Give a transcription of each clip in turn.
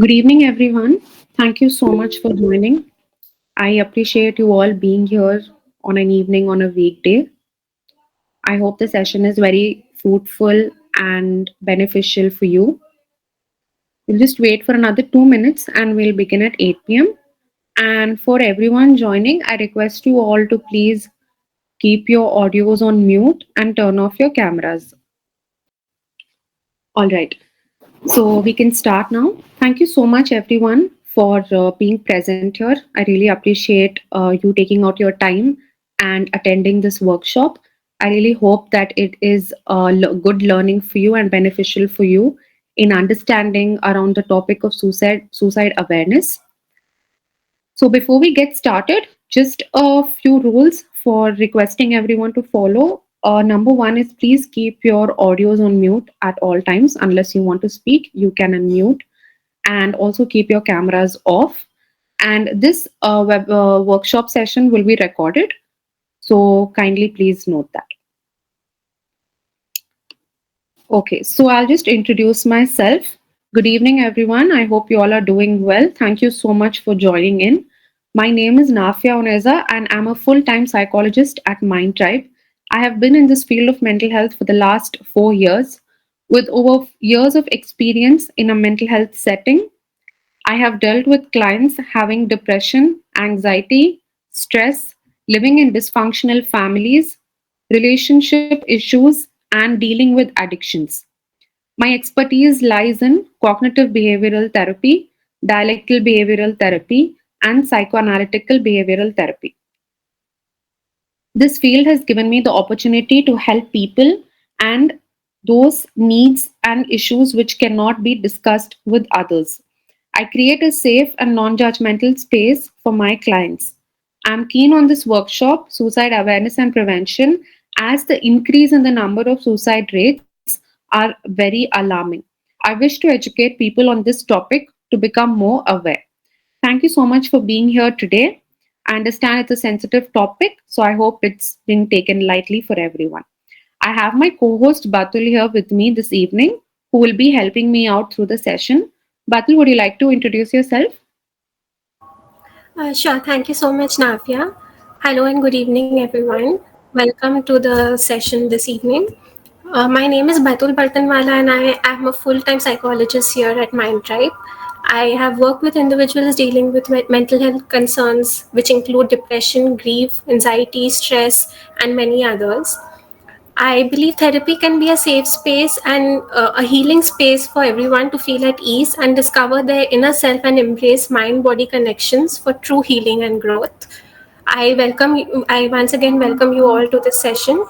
Good evening, everyone. Thank you so much for joining. I appreciate you all being here on an evening on a weekday. I hope the session is very fruitful and beneficial for you. We'll just wait for another 2 minutes and we'll begin at 8 p.m. And for everyone joining, I request you all to please keep your audios on mute and turn off your cameras. All right. So we can start now. Thank you so much, everyone, for being present here. I really appreciate you taking out your time and attending this workshop. I really hope that it is good learning for you and beneficial for you in understanding around the topic of suicide awareness. So before we get started, just a few rules for requesting everyone to follow. Number one is please keep your audios on mute at all times. Unless you want to speak, you can unmute, and also keep your cameras off. And this web workshop session will be recorded. So kindly please note that. Okay, so I'll just introduce myself. Good evening, everyone. I hope you all are doing well. Thank you so much for joining in. My name is Nafia Oneza, and I'm a full time psychologist at MindTribe. I have been in this field of mental health for the last 4 years. With over years of experience in a mental health setting, I have dealt with clients having depression, anxiety, stress, living in dysfunctional families, relationship issues, and dealing with addictions. My expertise lies in cognitive behavioral therapy, dialectical behavioral therapy, and psychoanalytical behavioral therapy. This field has given me the opportunity to help people and those needs and issues which cannot be discussed with others. I create a safe and non judgmental space for my clients. I'm keen on this workshop, suicide awareness and prevention, as the increase in the number of suicide rates are very alarming. I wish to educate people on this topic to become more aware. Thank you so much for being here today. I understand it's a sensitive topic, so I hope it's being taken lightly for everyone. I have my co host Batul here with me this evening, who will be helping me out through the session. Batul, would you like to introduce yourself? Sure. Thank you so much, Navya. Hello and good evening, everyone. Welcome to the session this evening. My name is Batul Bartanwala, and I am a full-time psychologist here at MindTribe. I have worked with individuals dealing with mental health concerns, which include depression, grief, anxiety, stress, and many others. I believe therapy can be a safe space and a healing space for everyone to feel at ease and discover their inner self and embrace mind body connections for true healing and growth. I once again welcome you all to this session.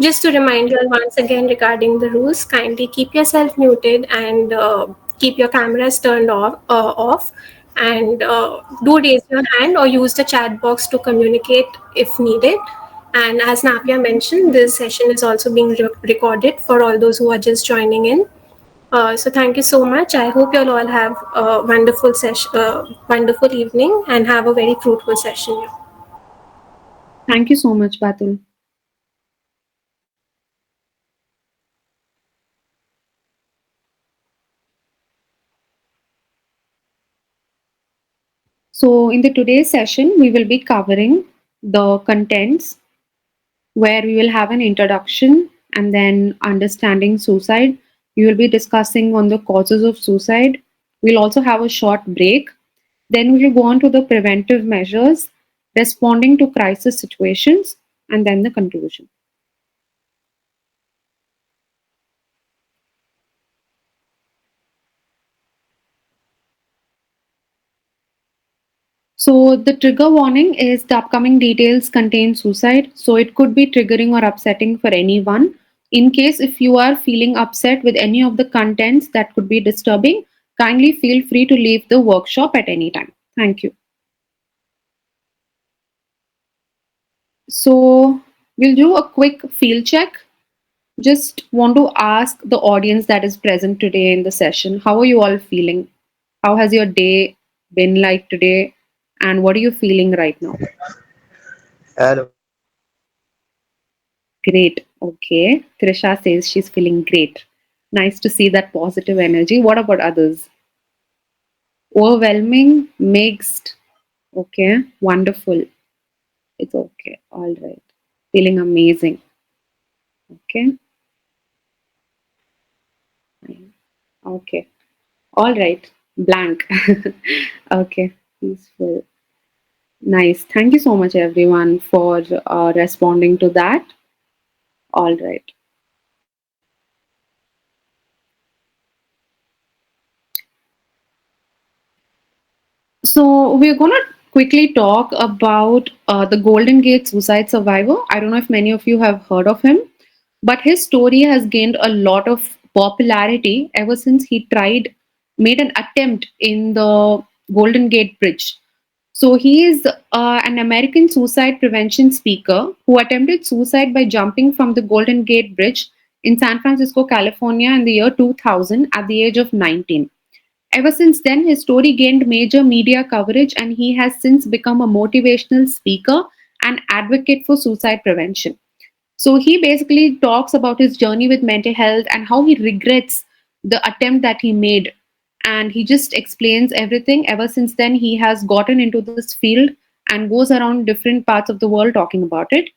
Just to remind you all once again regarding the rules, kindly keep yourself muted and keep your cameras turned off and do raise your hand or use the chat box to communicate if needed. And as Navya mentioned, this session is also being recorded for all those who are just joining in. So thank you so much. I hope you'll all have a wonderful session, wonderful evening, and have a very fruitful session. Thank you so much, Batul. So, in the today's session, we will be covering the contents where we will have an introduction and then understanding suicide. We will be discussing on the causes of suicide. We'll also have a short break. Then we will go on to the preventive measures, responding to crisis situations, and then the conclusion. So the trigger warning is the upcoming details contain suicide. So it could be triggering or upsetting for anyone. In case if you are feeling upset with any of the contents that could be disturbing, kindly feel free to leave the workshop at any time. Thank you. So we'll do a quick field check. Just want to ask the audience that is present today in the session, how are you all feeling? How has your day been like today? And what are you feeling right now? Hello. Great. Okay. Trisha says she's feeling great. Nice to see that positive energy. What about others? Overwhelming, mixed. Okay, wonderful. It's okay. All right. Feeling amazing. Okay. Fine. Okay. All right. Blank. Okay. Peaceful. Nice. Thank you so much, everyone, for responding to that. All right. So we're going to quickly talk about the Golden Gate suicide survivor. I don't know if many of you have heard of him, but his story has gained a lot of popularity ever since he made an attempt in the Golden Gate Bridge. So he is an American suicide prevention speaker who attempted suicide by jumping from the Golden Gate Bridge in San Francisco, California in the year 2000 at the age of 19. Ever since then, his story gained major media coverage, and he has since become a motivational speaker and advocate for suicide prevention. So he basically talks about his journey with mental health and how he regrets the attempt that he made. And he just explains everything. Ever since then, he has gotten into this field and goes around different parts of the world talking about it.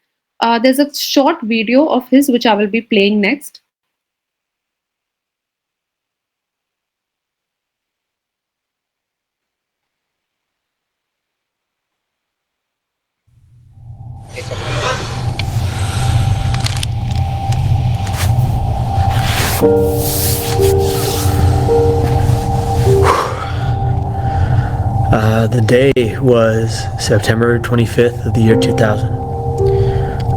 There's a short video of his, which I will be playing next. The day was September 25th of the year 2000.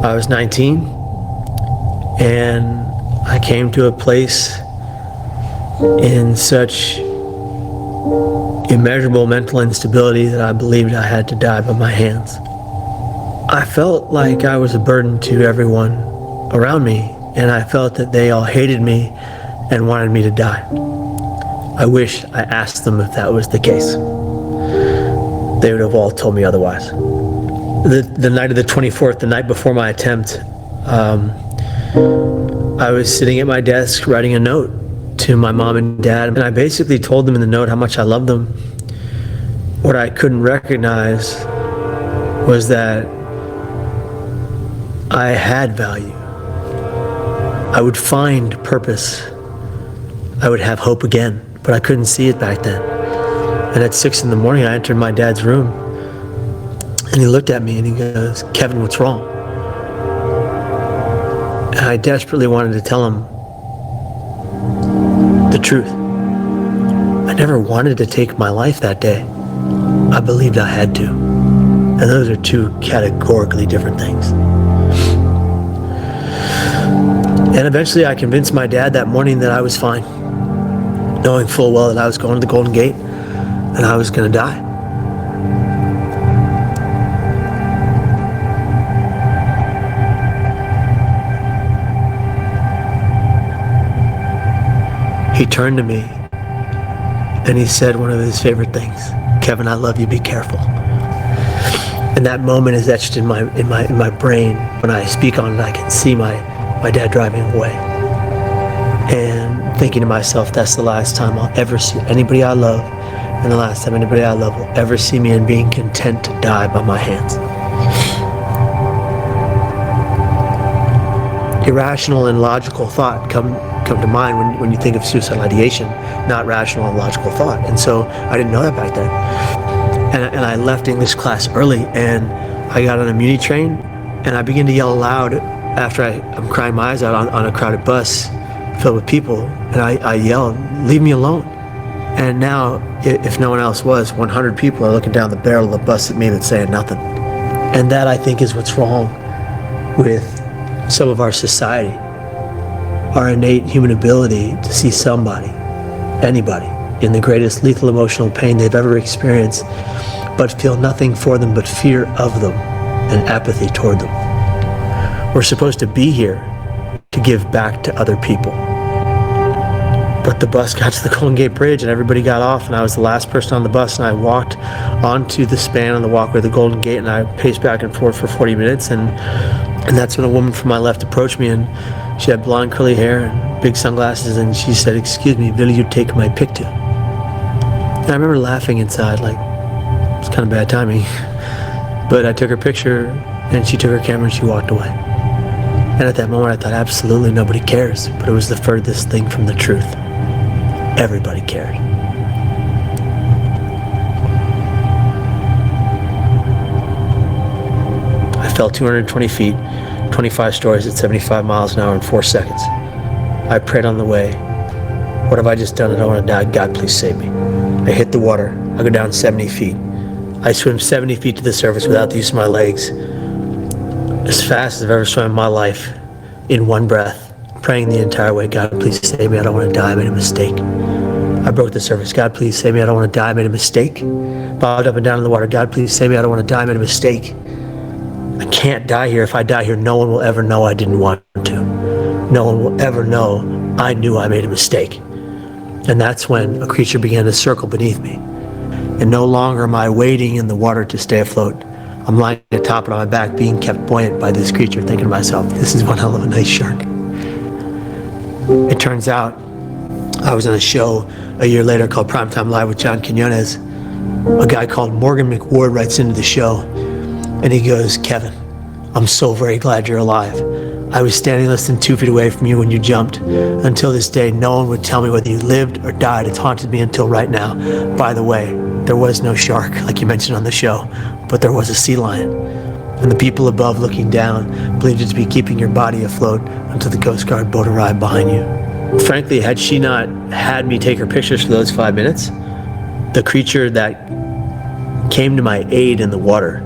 I was 19 and I came to a place in such immeasurable mental instability that I believed I had to die by my hands. I felt like I was a burden to everyone around me, and I felt that they all hated me and wanted me to die. I wish I asked them if that was the case. They would have all told me otherwise. The night of the 24th, the night before my attempt, I was sitting at my desk writing a note to my mom and dad, and I basically told them in the note how much I loved them. What I couldn't recognize was that I had value. I would find purpose. I would have hope again, but I couldn't see it back then. And at 6 in the morning, I entered my dad's room, and he looked at me and he goes, "Kevin, what's wrong?" And I desperately wanted to tell him the truth. I never wanted to take my life that day. I believed I had to. And those are two categorically different things. And eventually I convinced my dad that morning that I was fine, knowing full well that I was going to the Golden Gate and I was going to die. He turned to me and he said one of his favorite things, "Kevin, I love you, be careful." And that moment is etched in my brain. When I speak on it, I can see my dad driving away and thinking to myself, that's the last time I'll ever see anybody I love, and the last time anybody I love will ever see me in being content to die by my hands. Irrational and logical thought come to mind when you think of suicidal ideation, not rational and logical thought. And so I didn't know that back then. And I left English class early, and I got on a muni train, and I began to yell aloud after I'm crying my eyes out on a crowded bus filled with people, and I yelled, "Leave me alone." And now, if no one else was, 100 people are looking down the barrel of the bus at me but saying nothing. And that, I think, is what's wrong with some of our society. Our innate human ability to see somebody, anybody, in the greatest lethal emotional pain they've ever experienced, but feel nothing for them but fear of them and apathy toward them. We're supposed to be here to give back to other people. But the bus got to the Golden Gate Bridge and everybody got off, and I was the last person on the bus, and I walked onto the span on the walkway of the Golden Gate, and I paced back and forth for 40 minutes, and that's when a woman from my left approached me, and she had blonde curly hair and big sunglasses, and she said, "Excuse me, will you take my picture?" And I remember laughing inside, like, it's kind of bad timing. But I took her picture, and she took her camera and she walked away. And at that moment, I thought, absolutely nobody cares. But it was the furthest thing from the truth. Everybody cared. I fell 220 feet, 25 stories at 75 miles an hour in 4 seconds. I prayed on the way, what have I just done? I don't want to die. God, please save me. I hit the water. I go down 70 feet. I swim 70 feet to the surface without the use of my legs, as fast as I've ever swum in my life, in one breath, praying the entire way, God, please save me. I don't want to die. I made a mistake. I broke the surface. God, please save me. I don't want to die. I made a mistake. Bobbed up and down in the water. God, please save me. I don't want to die. I made a mistake. I can't die here. If I die here, no one will ever know I didn't want to. No one will ever know I knew I made a mistake. And that's when a creature began to circle beneath me. And no longer am I wading in the water to stay afloat. I'm lying on top of my back, being kept buoyant by this creature, thinking to myself, this is one hell of a nice shark. It turns out I was on a show a year later called Primetime Live with John Quinones. A guy called Morgan McWard writes into the show, and he goes, Kevin, I'm so very glad you're alive. I was standing less than 2 feet away from you when you jumped. Until this day, no one would tell me whether you lived or died. It's haunted me until right now. By the way, there was no shark, like you mentioned on the show, but there was a sea lion. And the people above looking down believed it to be keeping your body afloat until the Coast Guard boat arrived behind you. Frankly, had she not had me take her pictures for those 5 minutes, the creature that came to my aid in the water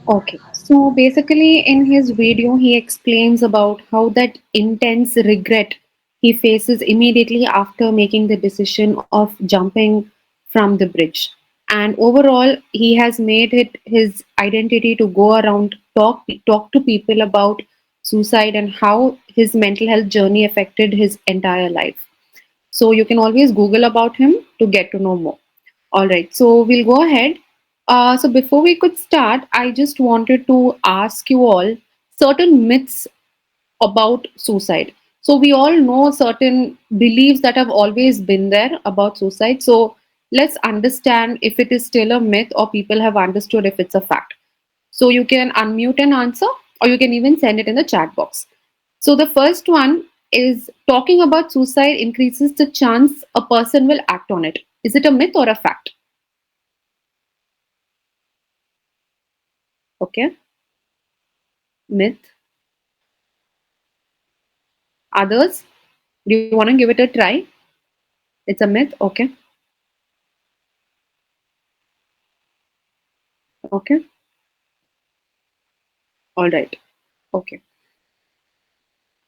Okay, so basically, in his video, he explains about how that intense regret he faces immediately after making the decision of jumping from the bridge. And overall, he has made it his identity to go around talk to people about suicide and how his mental health journey affected his entire life. So you can always Google about him to get to know more. All right, so we'll go ahead. So before we could start, I just wanted to ask you all certain myths about suicide. So we all know certain beliefs that have always been there about suicide. So let's understand if it is still a myth or people have understood if it's a fact. So you can unmute and answer, or you can even send it in the chat box. So the first one is talking about suicide increases the chance a person will act on it. Is it a myth or a fact? Okay, myth. Others, do you want to give it a try? It's a myth. Okay, okay, all right. Okay,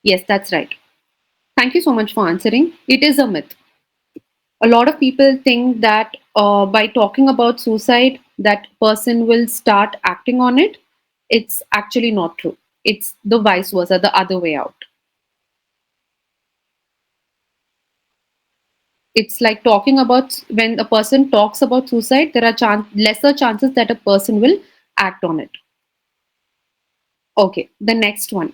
yes, that's right. Thank you so much for answering. It is a myth. A lot of people think that by talking about suicide, that person will start acting on it. It's actually not true. It's the vice versa, the other way out. It's like talking about when a person talks about suicide, there are lesser chances that a person will act on it. Okay, the next one.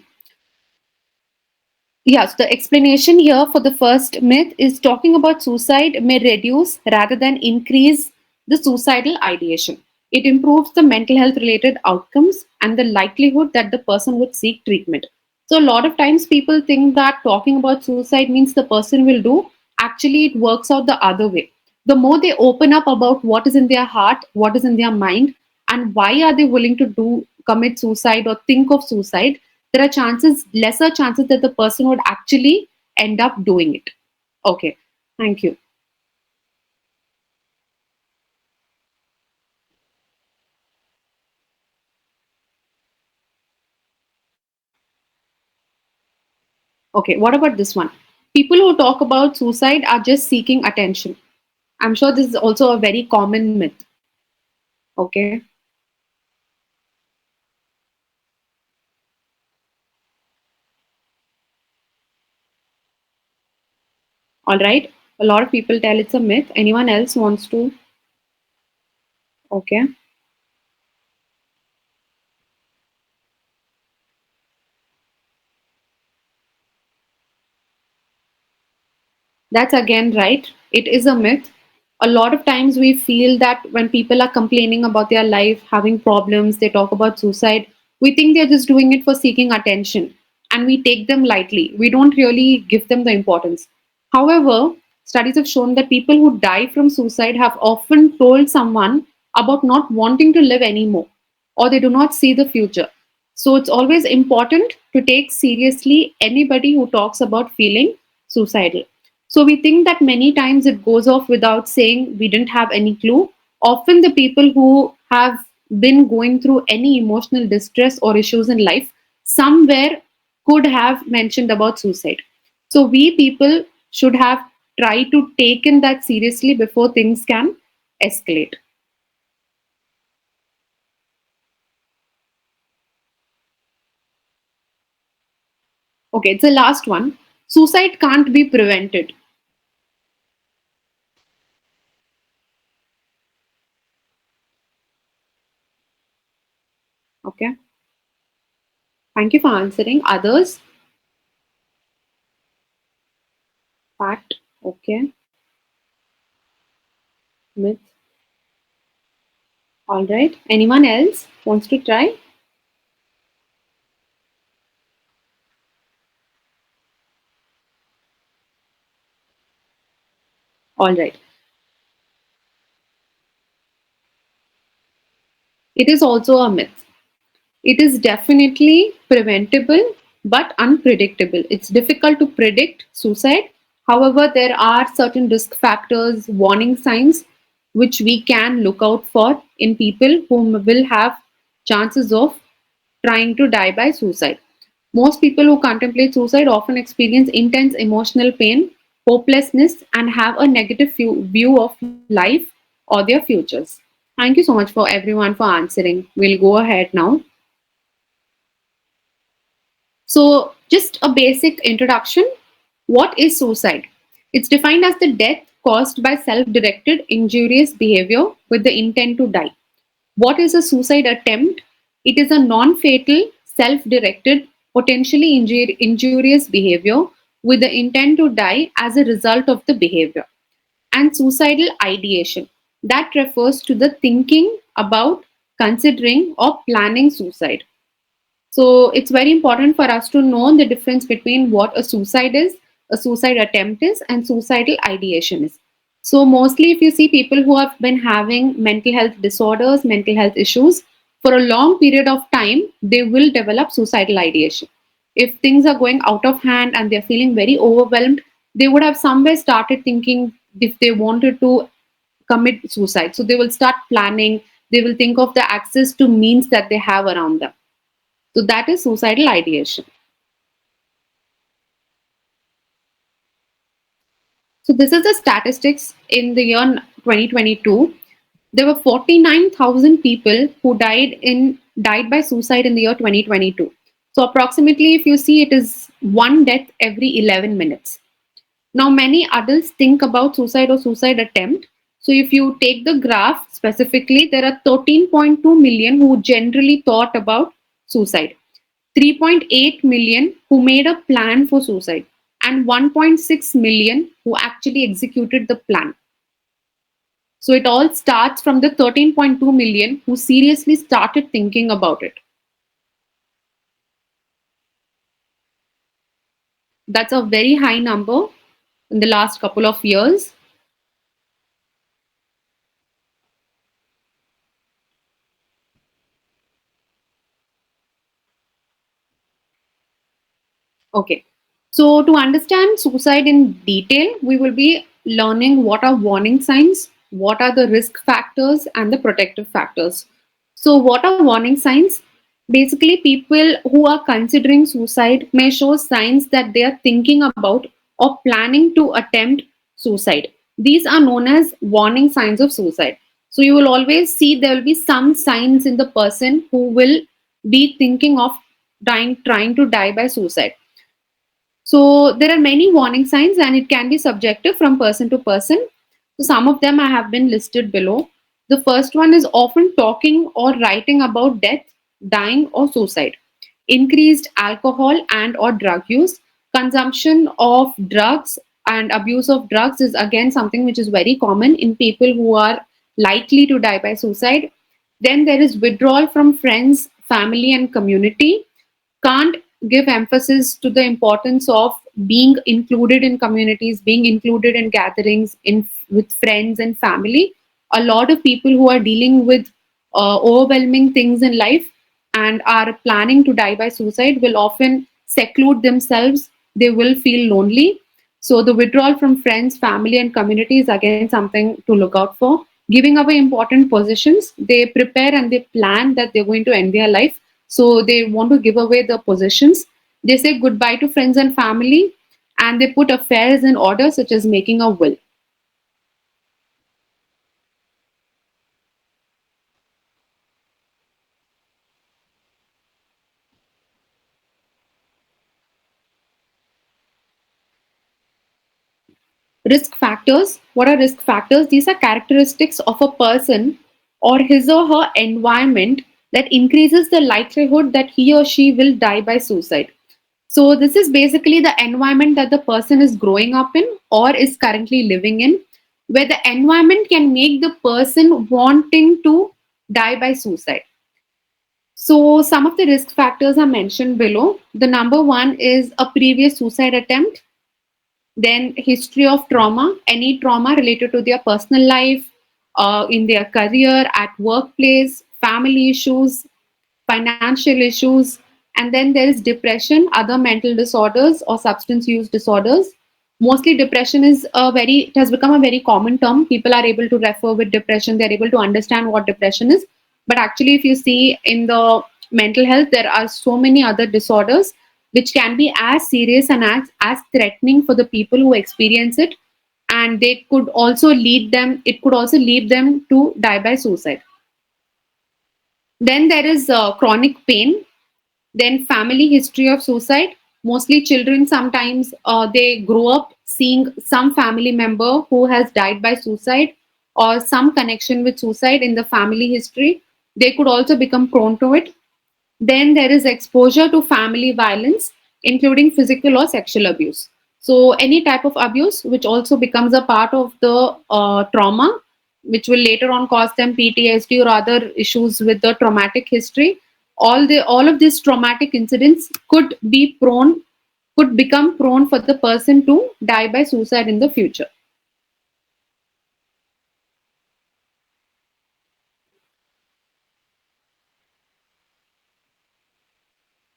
Yes, the explanation here for the first myth is talking about suicide may reduce rather than increase the suicidal ideation. It improves the mental health related outcomes and the likelihood that the person would seek treatment. So, a lot of times people think that talking about suicide means the person will do. Actually, it works out the other way. The more they open up about what is in their heart, what is in their mind, and why are they willing to commit suicide or think of suicide, there are lesser chances that the person would actually end up doing it. Okay, thank you. Okay, what about this one? People who talk about suicide are just seeking attention. I'm sure this is also a very common myth. Okay, all right. A lot of people tell it's a myth. Anyone else wants to? Okay. That's again right. It is a myth. A lot of times we feel that when people are complaining about their life, having problems, they talk about suicide, we think they're just doing it for seeking attention and we take them lightly. We don't really give them the importance. However, studies have shown that people who die from suicide have often told someone about not wanting to live anymore or they do not see the future. So it's always important to take seriously anybody who talks about feeling suicidal. So we think that many times it goes off without saying we didn't have any clue. Often the people who have been going through any emotional distress or issues in life somewhere could have mentioned about suicide. So we people should have tried to take in that seriously before things can escalate. Okay, it's the last one. Suicide can't be prevented. Okay, thank you for answering. Others? Fact. Okay, myth. All right. Anyone else wants to try? All right. It is also a myth. It is definitely preventable but unpredictable. It's difficult to predict suicide. However, there are certain risk factors, warning signs, which we can look out for in people who will have chances of trying to die by suicide. Most people who contemplate suicide often experience intense emotional pain, hopelessness, and have a negative view of life or their futures. Thank you so much for everyone for answering. We'll go ahead now. So, just a basic introduction. What is suicide? It's defined as the death caused by self directed injurious behavior with the intent to die. What is a suicide attempt? It is a non fatal, self directed, potentially injurious behavior with the intent to die as a result of the behavior. And suicidal ideation. That refers to the thinking about, considering, or planning suicide. So it's very important for us to know the difference between what a suicide is, a suicide attempt is, and suicidal ideation is. So mostly if you see people who have been having mental health disorders, mental health issues, for a long period of time, they will develop suicidal ideation. If things are going out of hand and they're feeling very overwhelmed, they would have somewhere started thinking if they wanted to commit suicide. So they will start planning, they will think of the access to means that they have around them. So that is suicidal ideation. So this is the statistics in the year 2022. There were 49,000 people who died by suicide in the year 2022. So approximately, if you see, it is one death every 11 minutes. Now, many adults think about suicide or suicide attempt. So if you take the graph specifically, there are 13.2 million who generally thought about suicide. 3.8 million who made a plan for suicide and 1.6 million who actually executed the plan. So it all starts from the 13.2 million who seriously started thinking about it. That's a very high number in the last couple of years. Okay. So, to understand suicide in detail, we will be learning what are warning signs, what are the risk factors, and the protective factors. So, what are warning signs? Basically, people who are considering suicide may show signs that they are thinking about or planning to attempt suicide. These are known as warning signs of suicide. So, you will always see there will be some signs in the person who will be thinking of trying to die by suicide. So there are many warning signs and it can be subjective from person to person. So some of them I have been listed below. The first one is often talking or writing about death, dying, or suicide. Increased alcohol and or drug use. Consumption of drugs and abuse of drugs is again something which is very common in people who are likely to die by suicide. Then there is withdrawal from friends, family, and community. Can't give emphasis to the importance of being included in communities, being included in gatherings, in with friends and family. A lot of people who are dealing with overwhelming things in life and are planning to die by suicide will often seclude themselves. They will feel lonely. So the withdrawal from friends, family, and community is again something to look out for. Giving away important positions, they prepare and they plan that they're going to end their life, so they want to give away the positions. They say goodbye to friends and family, and they put affairs in order, such as making a will. Risk factors. What are risk factors? These are characteristics of a person or his or her environment that increases the likelihood that he or she will die by suicide. So, this is basically the environment that the person is growing up in or is currently living in, where the environment can make the person wanting to die by suicide. So, some of the risk factors are mentioned below. The number one is a previous suicide attempt, then history of trauma, any trauma related to their personal life, in their career, at workplace, family issues, financial issues, and then there is depression, other mental disorders or substance use disorders. Mostly depression is it has become a very common term. People are able to refer with depression, they're able to understand what depression is. But actually, if you see in the mental health, there are so many other disorders which can be as serious and as threatening for the people who experience it. And it could also lead them to die by suicide. Then there is chronic pain, then family history of suicide. Mostly children, sometimes they grow up seeing some family member who has died by suicide or some connection with suicide in the family history. They could also become prone to it. Then there is exposure to family violence, including physical or sexual abuse. So, any type of abuse, which also becomes a part of the trauma, which will later on cause them PTSD or other issues with the traumatic history. All of these traumatic incidents could become prone for the person to die by suicide in the future.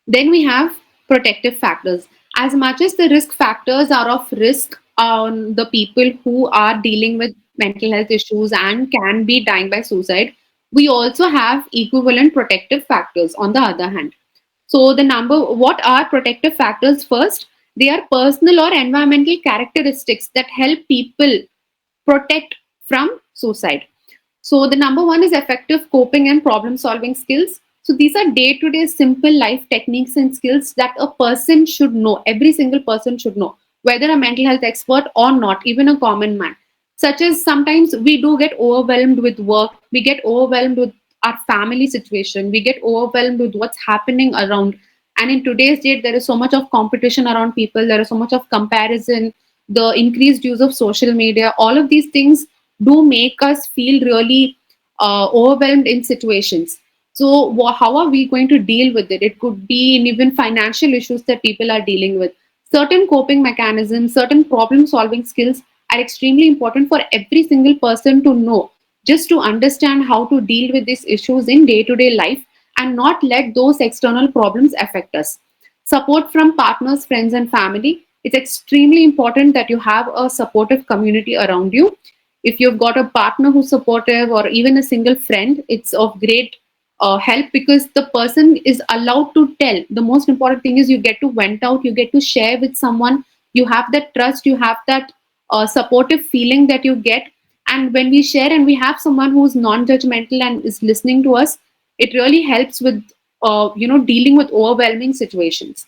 Then we have protective factors. As much as the risk factors are of risk on the people who are dealing with mental health issues and can be dying by suicide, we also have equivalent protective factors on the other hand. So what are protective factors first? They are personal or environmental characteristics that help people protect from suicide. So the number one is effective coping and problem solving skills. So these are day to day simple life techniques and skills that a person should know. Every single person should know, whether a mental health expert or not, even a common man. Such as sometimes we do get overwhelmed with work, we get overwhelmed with our family situation, we get overwhelmed with what's happening around. And in today's date, there is so much of competition around people, there is so much of comparison, the increased use of social media, all of these things do make us feel really overwhelmed in situations. So, how are we going to deal with it? It could be in even financial issues that people are dealing with. Certain coping mechanisms, certain problem solving skills are extremely important for every single person to know, just to understand how to deal with these issues in day to day life and not let those external problems affect us. Support from partners, friends, and family. It's extremely important that you have a supportive community around you. If you've got a partner who's supportive or even a single friend, it's of great help, because the person is allowed to tell. The most important thing is you get to vent out, you get to share with someone, you have that trust, you have that supportive feeling that you get. And when we share and we have someone who's non-judgmental and is listening to us, it really helps with dealing with overwhelming situations.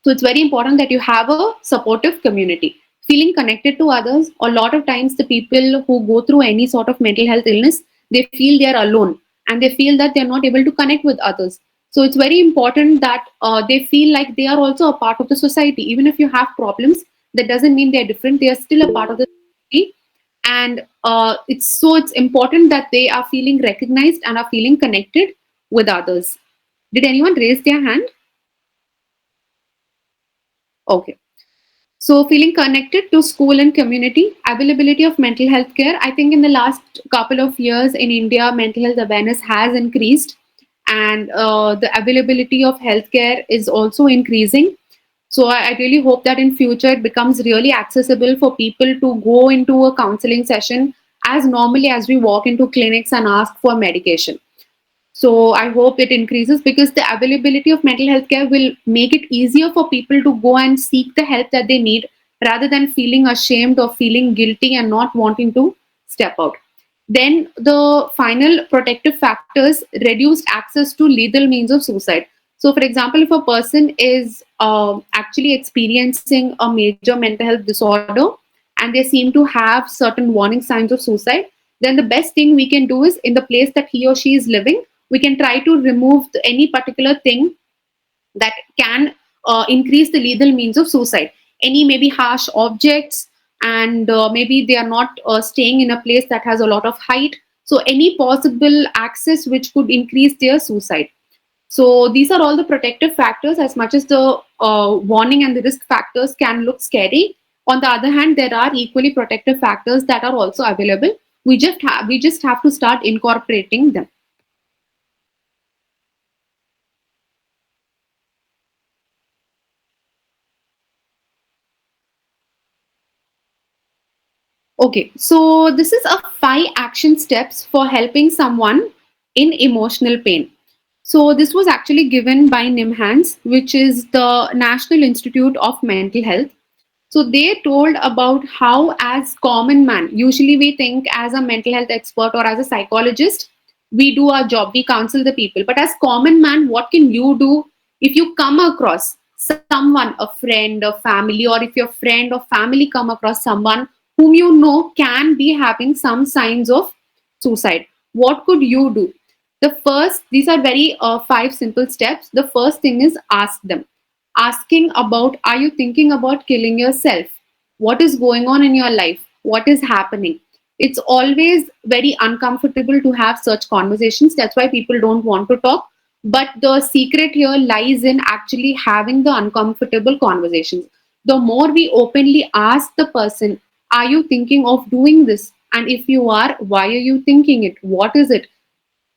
So it's very important that you have a supportive community. feeling connected to others. A lot of times the people who go through any sort of mental health illness, they feel they are alone and they feel that they're not able to connect with others. So it's very important that they feel like they are also a part of the society. Even if you have problems, that doesn't mean they're different. They are still a part of the society. And it's important that they are feeling recognized and are feeling connected with others. Did anyone raise their hand? Okay. So, feeling connected to school and community, availability of mental health care. I think in the last couple of years in India, mental health awareness has increased, and the availability of healthcare is also increasing. So, I really hope that in future it becomes really accessible for people to go into a counseling session as normally as we walk into clinics and ask for medication. So I hope it increases because the availability of mental health care will make it easier for people to go and seek the help that they need rather than feeling ashamed or feeling guilty and not wanting to step out. Then the final protective factors: reduced access to lethal means of suicide. So, for example, if a person is actually experiencing a major mental health disorder and they seem to have certain warning signs of suicide, then the best thing we can do is in the place that he or she is living, we can try to remove any particular thing that can increase the lethal means of suicide. Any maybe harsh objects, and maybe they are not staying in a place that has a lot of height. So, any possible access which could increase their suicide. So, these are all the protective factors. As much as the warning and the risk factors can look scary, on the other hand, there are equally protective factors that are also available. We just have to start incorporating them. Okay, so this is a 5 action steps for helping someone in emotional pain. So this was actually given by NIMHANS, which is the National Institute of Mental Health. So they told about how, as common man, usually we think as a mental health expert or as a psychologist, we do our job, we counsel the people. But as common man, what can you do if you come across someone, a friend, a family, or if your friend or family come across someone whom you know can be having some signs of suicide? What could you do? These are very 5 simple steps. The first thing is ask them. Asking about, are you thinking about killing yourself? What is going on in your life? What is happening? It's always very uncomfortable to have such conversations. That's why people don't want to talk. But the secret here lies in actually having the uncomfortable conversations. The more we openly ask the person, are you thinking of doing this? And if you are, why are you thinking it? What is it?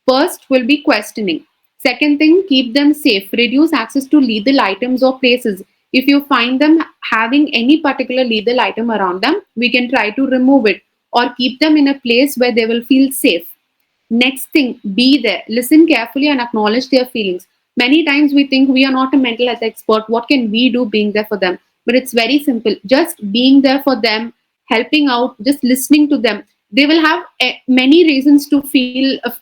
First will be questioning. Second thing, keep them safe. Reduce access to lethal items or places. If you find them having any particular lethal item around them, we can try to remove it or keep them in a place where they will feel safe. Next thing, be there. Listen carefully and acknowledge their feelings. Many times we think we are not a mental health expert. What can we do being there for them? But it's very simple. Just being there for them, helping out, just listening to them. They will have many reasons to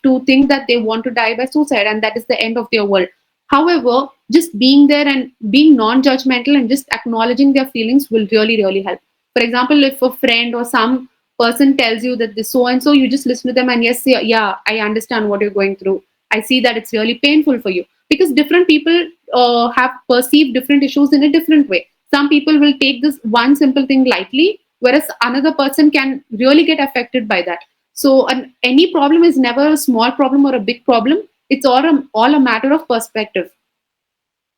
to think that they want to die by suicide and that is the end of their world. However, just being there and being non-judgmental and just acknowledging their feelings will really, really help. For example, if a friend or some person tells you that this so and so, you just listen to them and yes, yeah, I understand what you're going through. I see that it's really painful for you, because different people have perceived different issues in a different way. Some people will take this one simple thing lightly, whereas another person can really get affected by that. So any problem is never a small problem or a big problem. It's all a matter of perspective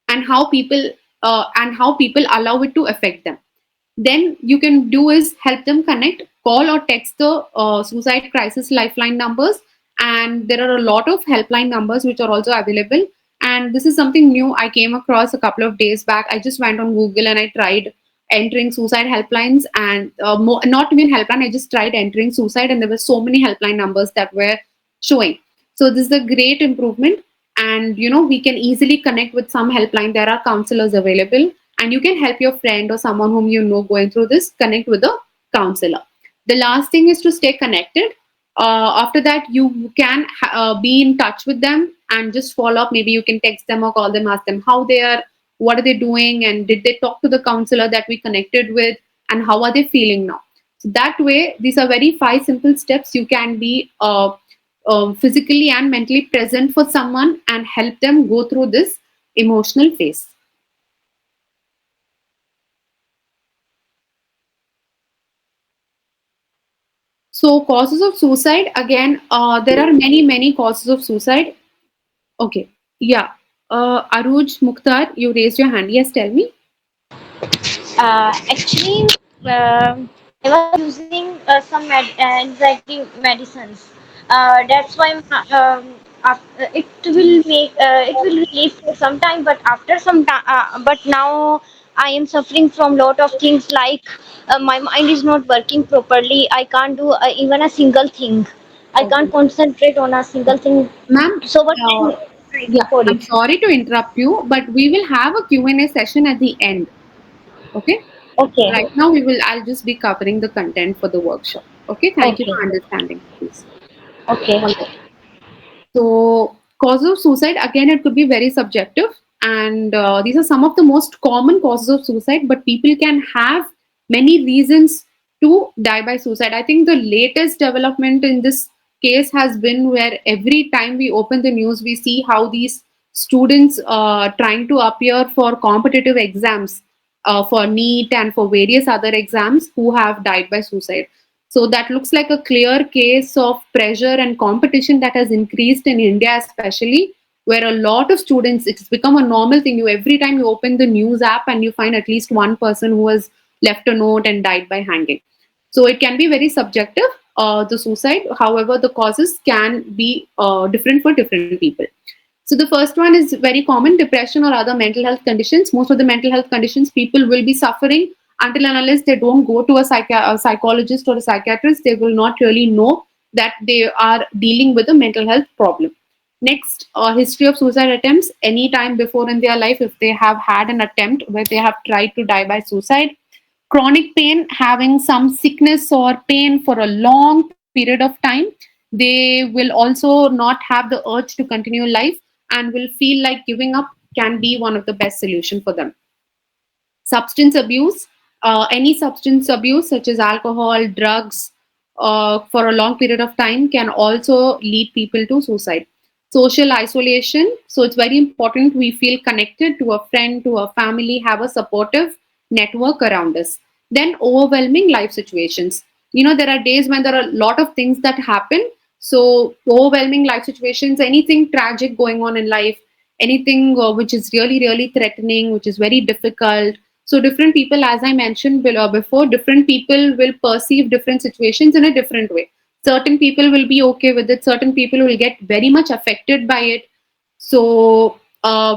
and how people allow it to affect them. Then you can do is help them connect, call or text the suicide crisis lifeline numbers, and there are a lot of helpline numbers which are also available. And this is something new I came across a couple of days back. I just went on Google and I tried entering suicide helplines, and not even helpline, I just tried entering suicide and there were so many helpline numbers that were showing. So this is a great improvement, and we can easily connect with some helpline. There are counselors available, and you can help your friend or someone whom you know going through this connect with a counselor. The last thing is to stay connected. After that, you can be in touch with them and just follow up. Maybe you can text them or call them, ask them how they are, what are they doing, and did they talk to the counselor that we connected with. and how are they feeling now. So that way, these are very 5 simple steps you can be physically and mentally present for someone and help them go through this emotional phase. So causes of suicide, again, there are many causes of suicide. Okay, yeah. Aruj Mukhtar, you raised your hand. Yes, tell me. Actually, I was using some anxiety medicines. That's why it will relieve for some time, but after some time, but now I am suffering from lot of things like my mind is not working properly. I can't do even a single thing. I can't Okay. concentrate on a single thing. Ma'am, So what uh, can I do yeah, for I'm it? sorry to interrupt you, but we will have a Q&A session at the end. Okay. Okay, Right now, I'll just be covering the content for the workshop. Okay. Thank you okay, for understanding, please. okay, All right. So, cause of suicide, again, it could be very subjective. And these are some of the most common causes of suicide, but people can have many reasons to die by suicide. I think the latest development in this case has been where every time we open the news, we see how these students trying to appear for competitive exams, for NEET and for various other exams, who have died by suicide. So that looks like a clear case of pressure and competition that has increased in India, especially where a lot of students, it's become a normal thing. You every time you open the news app and you find at least one person who has left a note and died by hanging. So it can be very subjective, the suicide. However, the causes can be different for different people. So the first one is very common: depression or other mental health conditions. Most of the mental health conditions people will be suffering until and unless they don't go to a psychologist or a psychiatrist, they will not really know that they are dealing with a mental health problem. Next, history of suicide attempts any time before in their life, if they have had an attempt where they have tried to die by suicide. Chronic pain, having some sickness or pain for a long period of time, they will also not have the urge to continue life and will feel like giving up can be one of the best solution for them. Substance abuse, any substance abuse such as alcohol, drugs, for a long period of time can also lead people to suicide. Social isolation, so it's very important we feel connected to a friend, to a family, have a supportive network around us. Then overwhelming life situations. There are days when there are a lot of things that happen. So overwhelming life situations, anything tragic going on in life, anything which is really threatening, which is very difficult. So different people, as I mentioned before, different people will perceive different situations in a different way. Certain people will be okay with it, certain people will get very much affected by it. So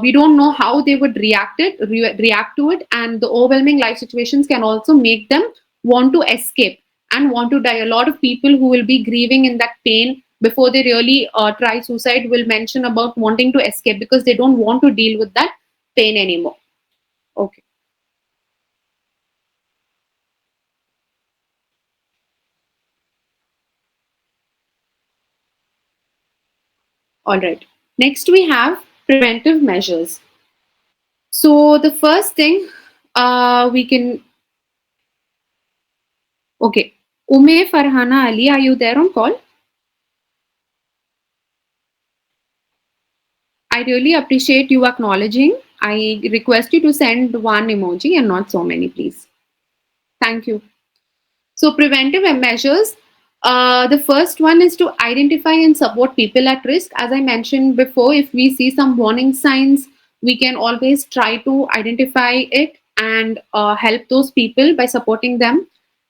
we don't know how they would react to it, and the overwhelming life situations can also make them want to escape and want to die. A lot of people who will be grieving in that pain before they really try suicide will mention about wanting to escape because they don't want to deal with that pain anymore. Okay. All right. Next, we have preventive measures. So the first thing we can, okay. Ume Farhana Ali, are you there on call? I really appreciate you acknowledging. I request you to send one emoji and not so many, please. Thank you. So, preventive measures. The first one is to identify and support people at risk. As I mentioned before, if we see some warning signs, we can always try to identify it and help those people by supporting them.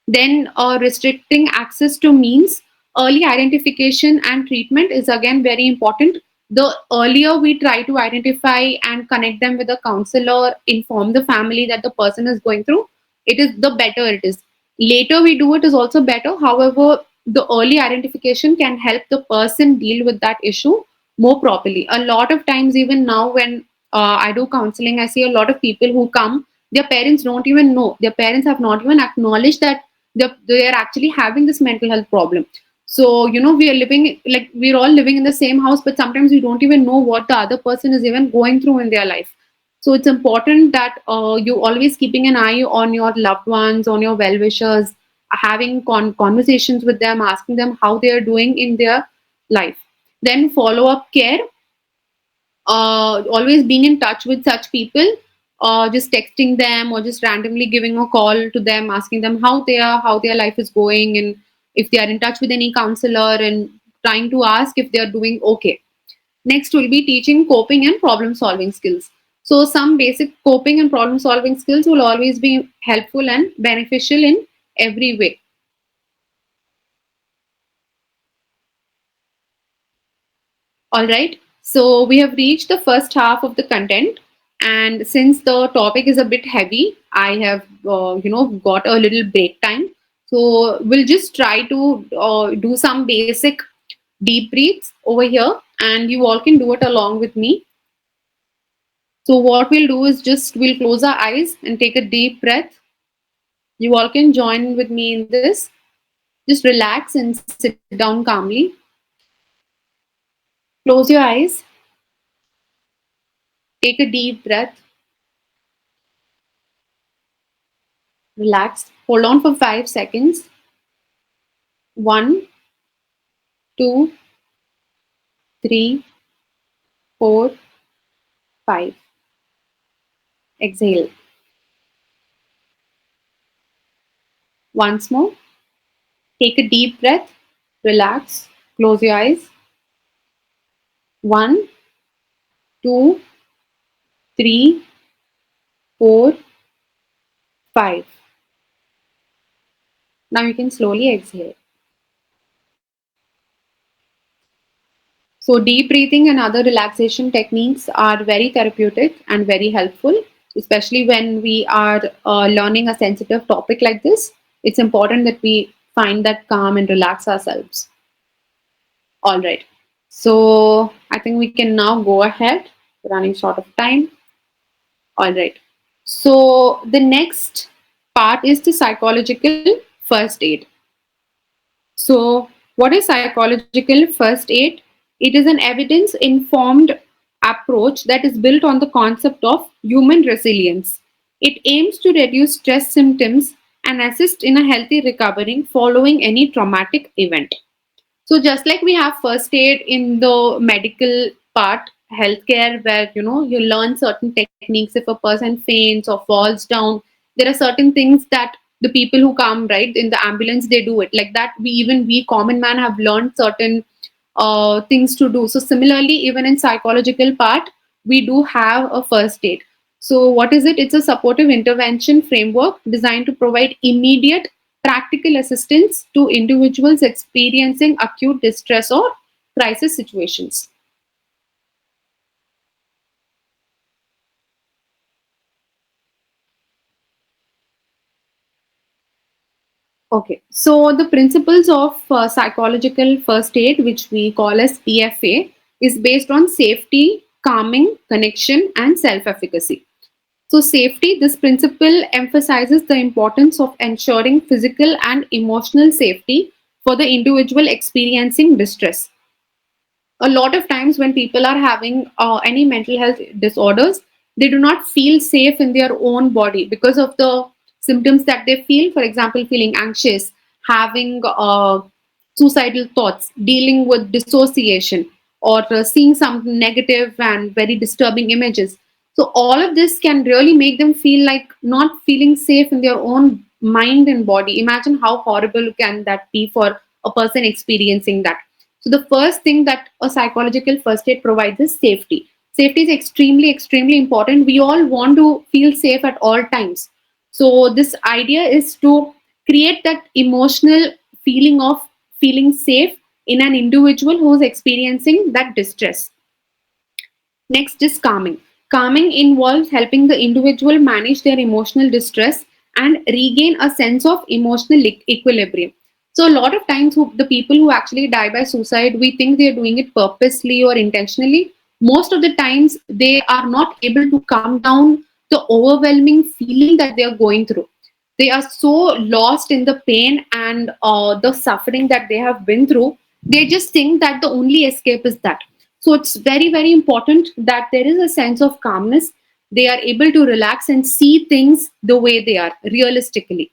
Then, restricting access to means. Early identification and treatment is again very important. The earlier we try to identify and connect them with a counselor, inform the family that the person is going through, it is the better it is. Later we do it is also better. However, the early identification can help the person deal with that issue more properly. A lot of times, even now, when I do counseling, I see a lot of people who come, their parents don't even know. Their parents have not even acknowledged that they are actually having this mental health problem. So, we are living, like, we're all living in the same house, but sometimes we don't even know what the other person is even going through in their life. So it's important that you always keeping an eye on your loved ones, on your well wishers, having conversations with them, asking them how they are doing in their life. Then follow up care, always being in touch with such people, just texting them or just randomly giving a call to them, asking them how they are, how their life is going, and if they are in touch with any counselor, and trying to ask if they are doing okay. Next will be teaching coping and problem solving skills. So some basic coping and problem solving skills will always be helpful and beneficial in every way. All right. So we have reached the first half of the content, and since the topic is a bit heavy, I have got a little break time. So we'll just try to do some basic deep breaths over here, and you all can do it along with me. So what we'll do is just we'll close our eyes and take a deep breath. You all can join with me in this. Just relax and sit down calmly. Close your eyes. Take a deep breath. Relax. Hold on for 5 seconds. 1, 2, 3, 4, 5. Exhale. Once more. Take a deep breath. Relax. Close your eyes. 1, 2, 3, 4, 5. Now you can slowly exhale. So deep breathing and other relaxation techniques are very therapeutic and very helpful, especially when we are learning a sensitive topic like this. It's important that we find that calm and relax ourselves. All right. So I think we can now go ahead. We're running short of time. All right. So the next part is the psychological first aid. So, what is psychological first aid? It is an evidence informed approach that is built on the concept of human resilience. It aims to reduce stress symptoms and assist in a healthy recovery following any traumatic event. So just like we have first aid in the medical part, healthcare, where you learn certain techniques. If a person faints or falls down, there are certain things that the people who come right in the ambulance they do it like that. We common man have learned certain things to do. So similarly, even in psychological part, we do have a first aid. So what is it? It's a supportive intervention framework designed to provide immediate practical assistance to individuals experiencing acute distress or crisis situations. Okay, so the principles of psychological first aid, which we call as PFA, is based on safety, calming, connection, and self efficacy. So, safety, this principle emphasizes the importance of ensuring physical and emotional safety for the individual experiencing distress. A lot of times when people are having any mental health disorders, they do not feel safe in their own body because of the symptoms that they feel. For example, feeling anxious, having suicidal thoughts, dealing with dissociation, or seeing some negative and very disturbing images. So all of this can really make them feel like not feeling safe in their own mind and body. Imagine how horrible can that be for a person experiencing that. So the first thing that a psychological first aid provides is safety. Safety is extremely, extremely important. We all want to feel safe at all times. So this idea is to create that emotional feeling of feeling safe in an individual who is experiencing that distress. Next is calming. Calming involves helping the individual manage their emotional distress and regain a sense of emotional equilibrium. So, a lot of times, the people who actually die by suicide, we think they are doing it purposely or intentionally. Most of the times, they are not able to calm down the overwhelming feeling that they are going through. They are so lost in the pain and the suffering that they have been through. They just think that the only escape is that. So it's very, very important that there is a sense of calmness. They are able to relax and see things the way they are realistically.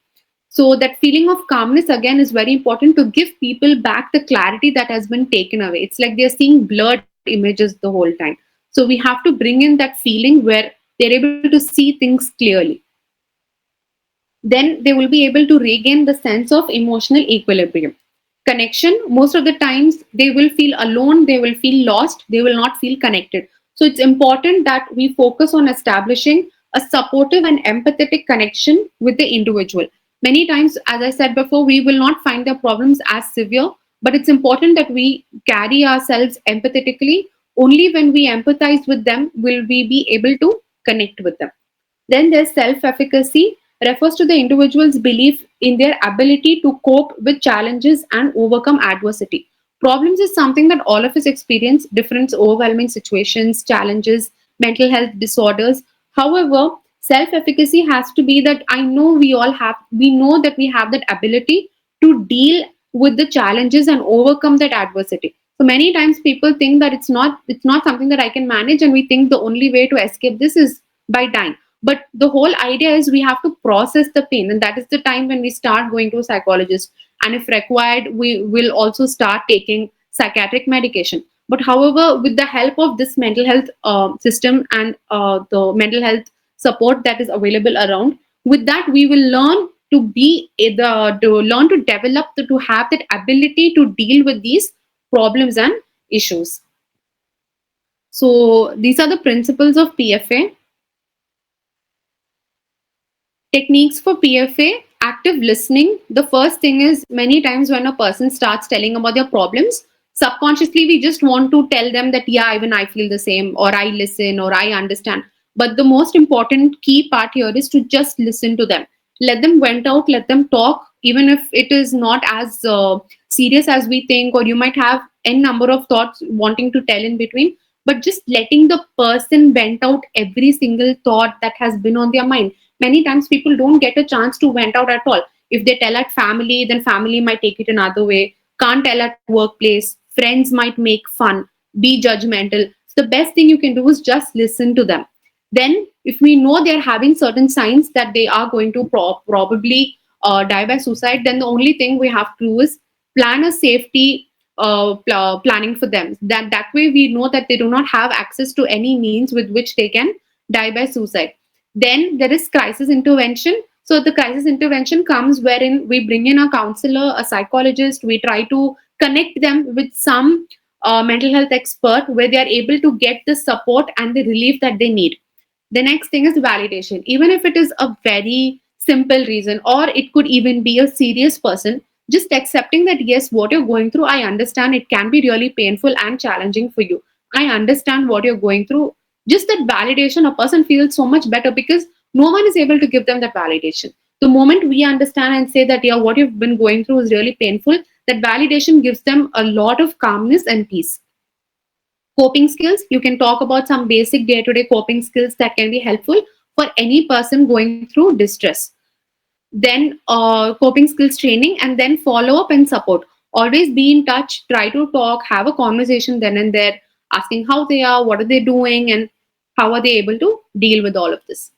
So that feeling of calmness again is very important to give people back the clarity that has been taken away. It's like they're seeing blurred images the whole time. So we have to bring in that feeling where they're able to see things clearly. Then they will be able to regain the sense of emotional equilibrium. Connection, most of the times they will feel alone, they will feel lost, they will not feel connected. So it's important that we focus on establishing a supportive and empathetic connection with the individual. Many times, as I said before, we will not find their problems as severe, but it's important that we carry ourselves empathetically. Only when we empathize with them will we be able to connect with them. Then there's self efficacy, refers to the individual's belief in their ability to cope with challenges and overcome adversity. Problems is something that all of us experience, different overwhelming situations, challenges, mental health disorders. However, self efficacy has to be that we know that we have that ability to deal with the challenges and overcome that adversity. So many times people think that it's not something that I can manage, and we think the only way to escape this is by dying. But the whole idea is we have to process the pain, and that is the time when we start going to a psychologist. And if required, we will also start taking psychiatric medication. But however, with the help of this mental health system and the mental health support that is available around, with that we will learn to learn to develop to have that ability to deal with these problems and issues. So these are the principles of PFA. Techniques for PFA, active listening. The first thing is, many times when a person starts telling about their problems, subconsciously we just want to tell them that, yeah, even I feel the same, or I listen, or I understand. But the most important key part here is to just listen to them. Let them vent out, let them talk, even if it is not as serious as we think, or you might have n number of thoughts wanting to tell in between. But just letting the person vent out every single thought that has been on their mind. Many times people don't get a chance to vent out at all. If they tell at family, then family might take it another way. Can't tell at workplace, friends might make fun, be judgmental. So the best thing you can do is just listen to them. Then if we know they're having certain signs that they are going to probably die by suicide, then the only thing we have to do is plan a safety planning for them. That way we know that they do not have access to any means with which they can die by suicide. Then there is crisis intervention. So the crisis intervention comes wherein we bring in a counselor, a psychologist. We try to connect them with some mental health expert where they are able to get the support and the relief that they need. The next thing is validation. Even if it is a very simple reason, or it could even be a serious person, just accepting that, yes, what you're going through, I understand it can be really painful and challenging for you. I understand what you're going through. Just that validation, a person feels so much better because no one is able to give them that validation. The moment we understand and say that, yeah, what you've been going through is really painful, that validation gives them a lot of calmness and peace. Coping skills, you can talk about some basic day-to-day coping skills that can be helpful for any person going through distress. Then coping skills training, and then follow up and support. Always be in touch, try to talk, have a conversation then and there, asking how they are, what are they doing, and how are they able to deal with all of this.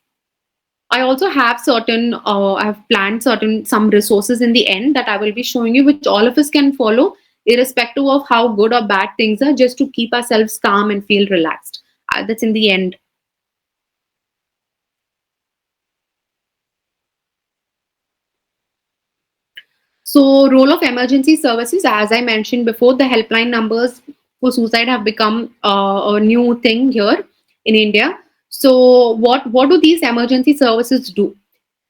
I also have I've planned some resources in the end that I will be showing you, which all of us can follow, irrespective of how good or bad things are, just to keep ourselves calm and feel relaxed. That's in the end. So, role of emergency services, as I mentioned before, the helpline numbers for suicide have become a new thing here in India. So, what do these emergency services do?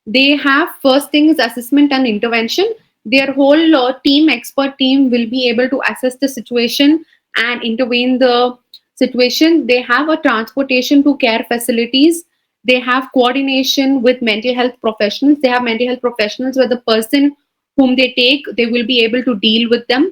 They have, first thing is assessment and intervention. Their whole expert team will be able to assess the situation and intervene the situation. They have a transportation to care facilities. They have coordination with mental health professionals. They have mental health professionals where the person whom they take, they will be able to deal with them.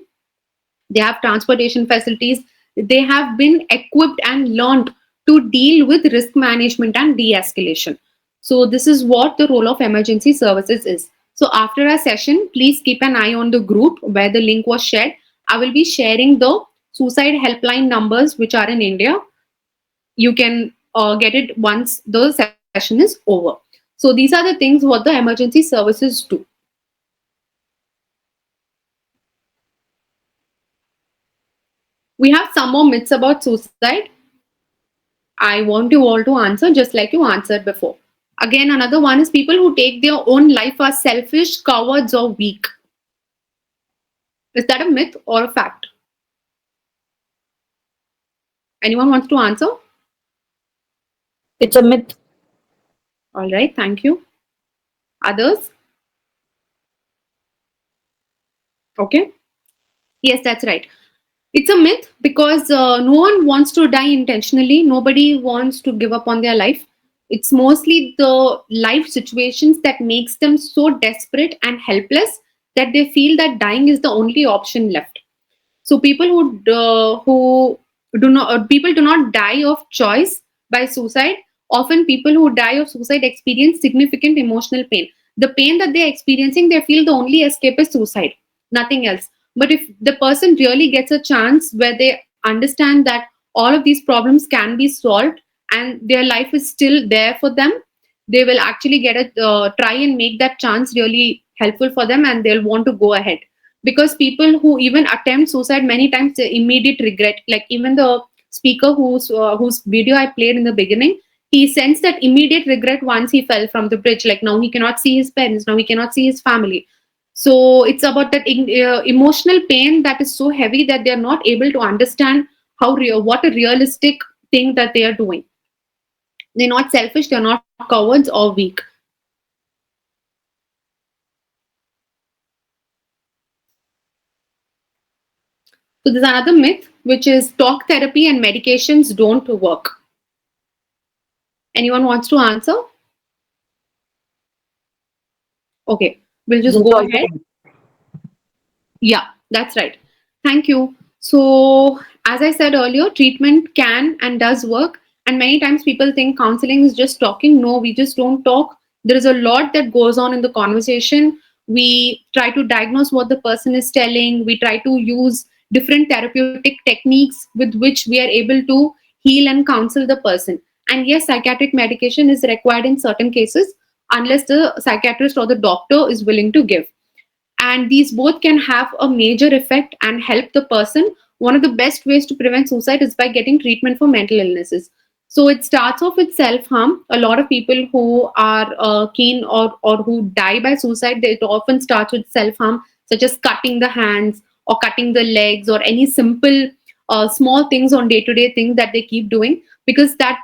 They have transportation facilities. They have been equipped and learned to deal with risk management and de-escalation. So this is what the role of emergency services is. So after our session, please keep an eye on the group where the link was shared. I will be sharing the suicide helpline numbers which are in India. You can get it once the session is over. So these are the things what the emergency services do. We have some more myths about suicide. I want you all to answer just like you answered before. Again, another one is people who take their own life are selfish, cowards, or weak. Is that a myth or a fact? Anyone wants to answer? It's a myth. All right, thank you. Others? Okay. Yes, that's right. It's a myth because no one wants to die intentionally. Nobody wants to give up on their life. It's mostly the life situations that makes them so desperate and helpless that they feel that dying is the only option left. So who do not people do not die of choice by suicide. Often people who die of suicide experience significant emotional pain. The pain that they're experiencing, they feel the only escape is suicide, nothing else. But if the person really gets a chance where they understand that all of these problems can be solved and their life is still there for them, they will actually get a try and make that chance really helpful for them, and they'll want to go ahead. Because people who even attempt suicide, many times they immediate regret. Like even the speaker whose video I played in the beginning, he sensed that immediate regret once he fell from the bridge. Like now he cannot see his parents, now he cannot see his family. So it's about that emotional pain that is so heavy that they are not able to understand what a realistic thing that they are doing. They're not selfish, they're not cowards or weak. So there's another myth, which is talk therapy and medications don't work. Anyone wants to answer? Okay, we'll just This go also ahead. Yeah, that's right. Thank you. So, as I said earlier, treatment can and does work. And many times people think counseling is just talking. No, we just don't talk. There is a lot that goes on in the conversation. We try to diagnose what the person is telling. We try to use different therapeutic techniques with which we are able to heal and counsel the person. And yes, psychiatric medication is required in certain cases unless the psychiatrist or the doctor is willing to give, and these both can have a major effect and help the person. One of the best ways to prevent suicide is by getting treatment for mental illnesses. So it starts off with self harm. A lot of people who are keen or who die by suicide, it often starts with self harm, such as cutting the hands or cutting the legs or any simple small things on day to day things that they keep doing, because that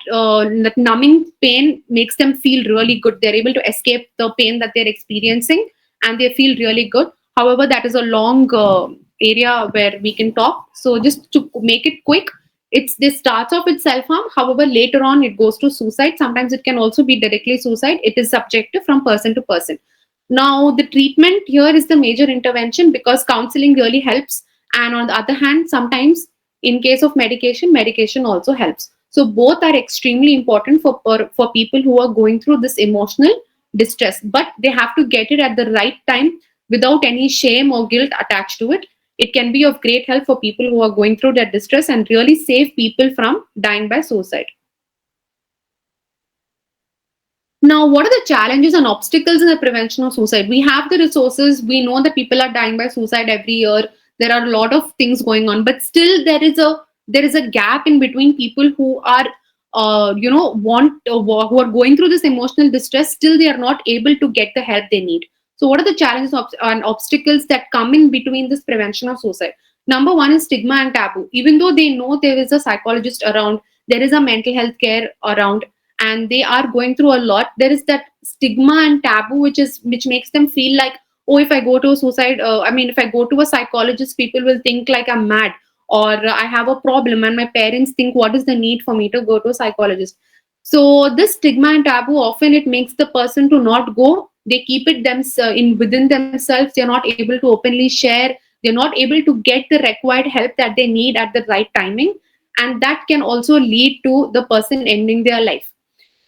numbing pain makes them feel really good. They're able to escape the pain that they're experiencing and they feel really good. However, that is a long area where we can talk. So just to make it quick, this starts off with self harm. However, later on it goes to suicide. Sometimes it can also be directly suicide. It is subjective from person to person. Now, the treatment here is the major intervention because counseling really helps. And on the other hand, sometimes in case of medication, medication also helps. So both are extremely important for people who are going through this emotional distress, but they have to get it at the right time without any shame or guilt attached to it. It can be of great help for people who are going through that distress and really save people from dying by suicide. Now, what are the challenges and obstacles in the prevention of suicide? We have the resources. We know that people are dying by suicide every year. There are a lot of things going on, but still there is a gap in between people who are who are going through this emotional distress. Still, they are not able to get the help they need. So, what are the challenges and obstacles that come in between this prevention of suicide? Number one is stigma and taboo. Even though they know there is a psychologist around, there is a mental health care around, and they are going through a lot, there is that stigma and taboo which makes them feel like, oh, if I go to a suicide if I go to a psychologist, people will think like I'm mad, or I have a problem, and my parents think, what is the need for me to go to a psychologist? So this stigma and taboo, often it makes the person to not go. They keep it in within themselves. They're not able to openly share. They're not able to get the required help that they need at the right timing, and that can also lead to the person ending their life.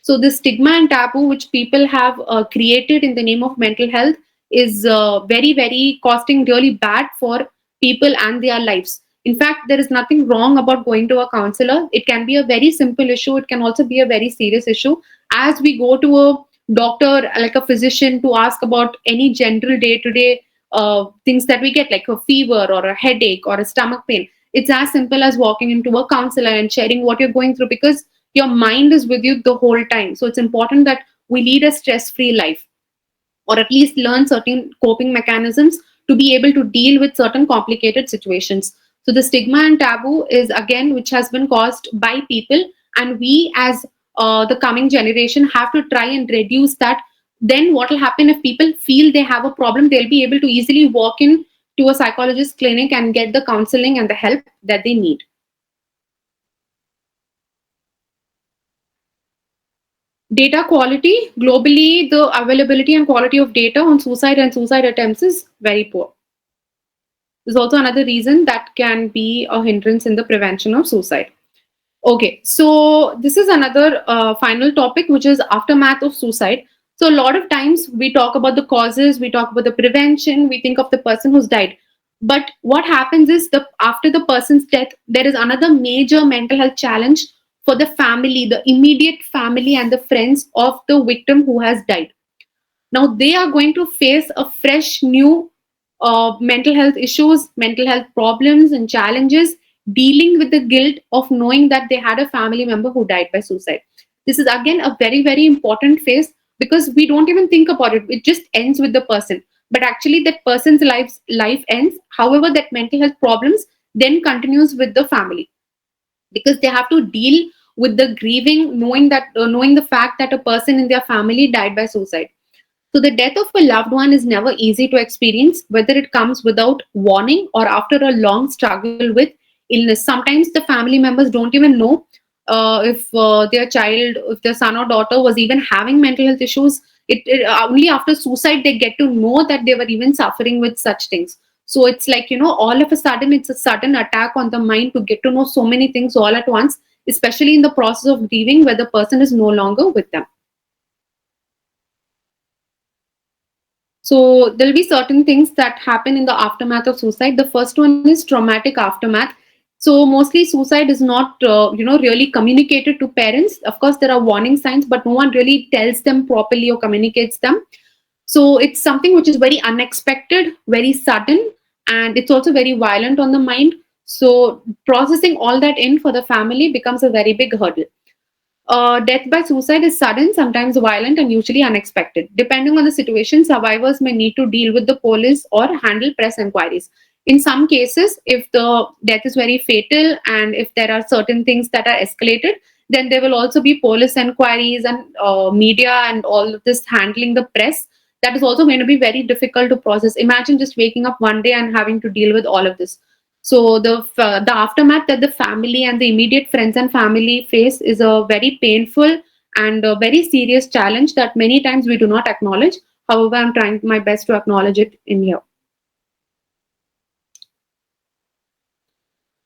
So the stigma and taboo which people have created in the name of mental health is very, very costing really bad for people and their lives. In fact, there is nothing wrong about going to a counselor. It can be a very simple issue. It can also be a very serious issue. As we go to a doctor, like a physician, to ask about any general day-to-day things that we get, like a fever or a headache or a stomach pain, it's as simple as walking into a counselor and sharing what you're going through, because your mind is with you the whole time. So it's important that we lead a stress-free life, or at least learn certain coping mechanisms to be able to deal with certain complicated situations. So the stigma and taboo is again which has been caused by people, and we as the coming generation have to try and reduce that. Then what will happen, if people feel they have a problem, they'll be able to easily walk in to a psychologist clinic and get the counseling and the help that they need. Data quality. Globally, the availability and quality of data on suicide and suicide attempts is very poor. There's also another reason that can be a hindrance in the prevention of suicide. Okay, so this is another final topic, which is aftermath of suicide. So a lot of times we talk about the causes, we talk about the prevention, we think of the person who's died. But what happens is, after the person's death, there is another major mental health challenge for the family, the immediate family and the friends of the victim who has died. Now they are going to face a fresh new mental health issues, mental health problems and challenges, dealing with the guilt of knowing that they had a family member who died by suicide. This is again a very, very important phase, because we don't even think about it. It just ends with the person. But actually that person's life ends. However, that mental health problems then continues with the family, because they have to deal with the grieving, knowing the fact that a person in their family died by suicide. So the death of a loved one is never easy to experience, whether it comes without warning or after a long struggle with illness. Sometimes the family members don't even know if their child, if their son or daughter was even having mental health issues. Only after suicide they get to know that they were even suffering with such things. So it's like, all of a sudden it's a sudden attack on the mind to get to know so many things all at once, especially in the process of grieving where the person is no longer with them. So there'll be certain things that happen in the aftermath of suicide. The first one is traumatic aftermath. So mostly suicide is not, really communicated to parents. Of course, there are warning signs, but no one really tells them properly or communicates them. So it's something which is very unexpected, very sudden, and it's also very violent on the mind. So processing all that in for the family becomes a very big hurdle. Death by suicide is sudden, sometimes violent, and usually unexpected. Depending on the situation, survivors may need to deal with the police or handle press inquiries. In some cases, if the death is very fatal and if there are certain things that are escalated, then there will also be police inquiries and media and all of this handling the press. That is also going to be very difficult to process. Imagine just waking up one day and having to deal with all of this. So the aftermath that the family and the immediate friends and family face is a very painful and a very serious challenge that many times we do not acknowledge. However, I'm trying my best to acknowledge it in here.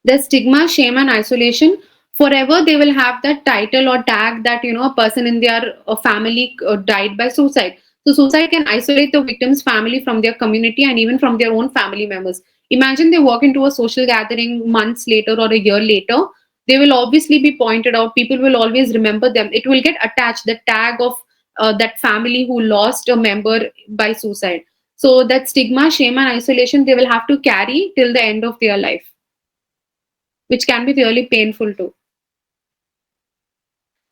The stigma, shame, and isolation. Forever, they will have that title or tag that a person in their family died by suicide. So suicide can isolate the victim's family from their community and even from their own family members. Imagine they walk into a social gathering months later or a year later. They will obviously be pointed out. People will always remember them. It will get attached, the tag of that family who lost a member by suicide. So that stigma, shame, and isolation they will have to carry till the end of their life, which can be really painful too.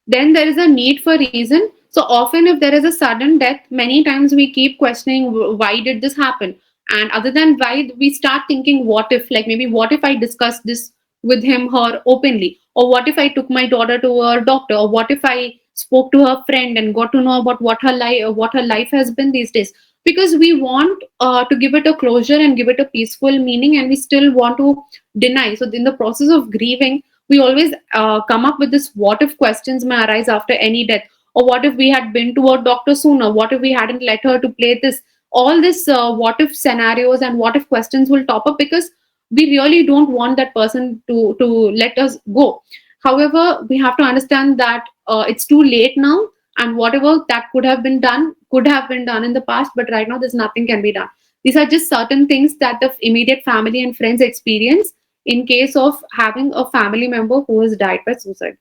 Then there is a need for reason. So often if there is a sudden death, many times we keep questioning why did this happen? And other than why, we start thinking what if, like maybe what if I discussed this with him, her openly? Or what if I took my daughter to a doctor? Or what if I spoke to her friend and got to know about what her life has been these days? Because we want to give it a closure and give it a peaceful meaning, and we still want to deny. So in the process of grieving, we always come up with this what if questions may arise after any death. Or what if we had been to a doctor sooner? What if we hadn't let her to play this? All this what if scenarios and what if questions will top up, because we really don't want that person to let us go. However, we have to understand that it's too late now, and whatever that could have been done in the past, but right now there's nothing can be done. These are just certain things that the immediate family and friends experience in case of having a family member who has died by suicide.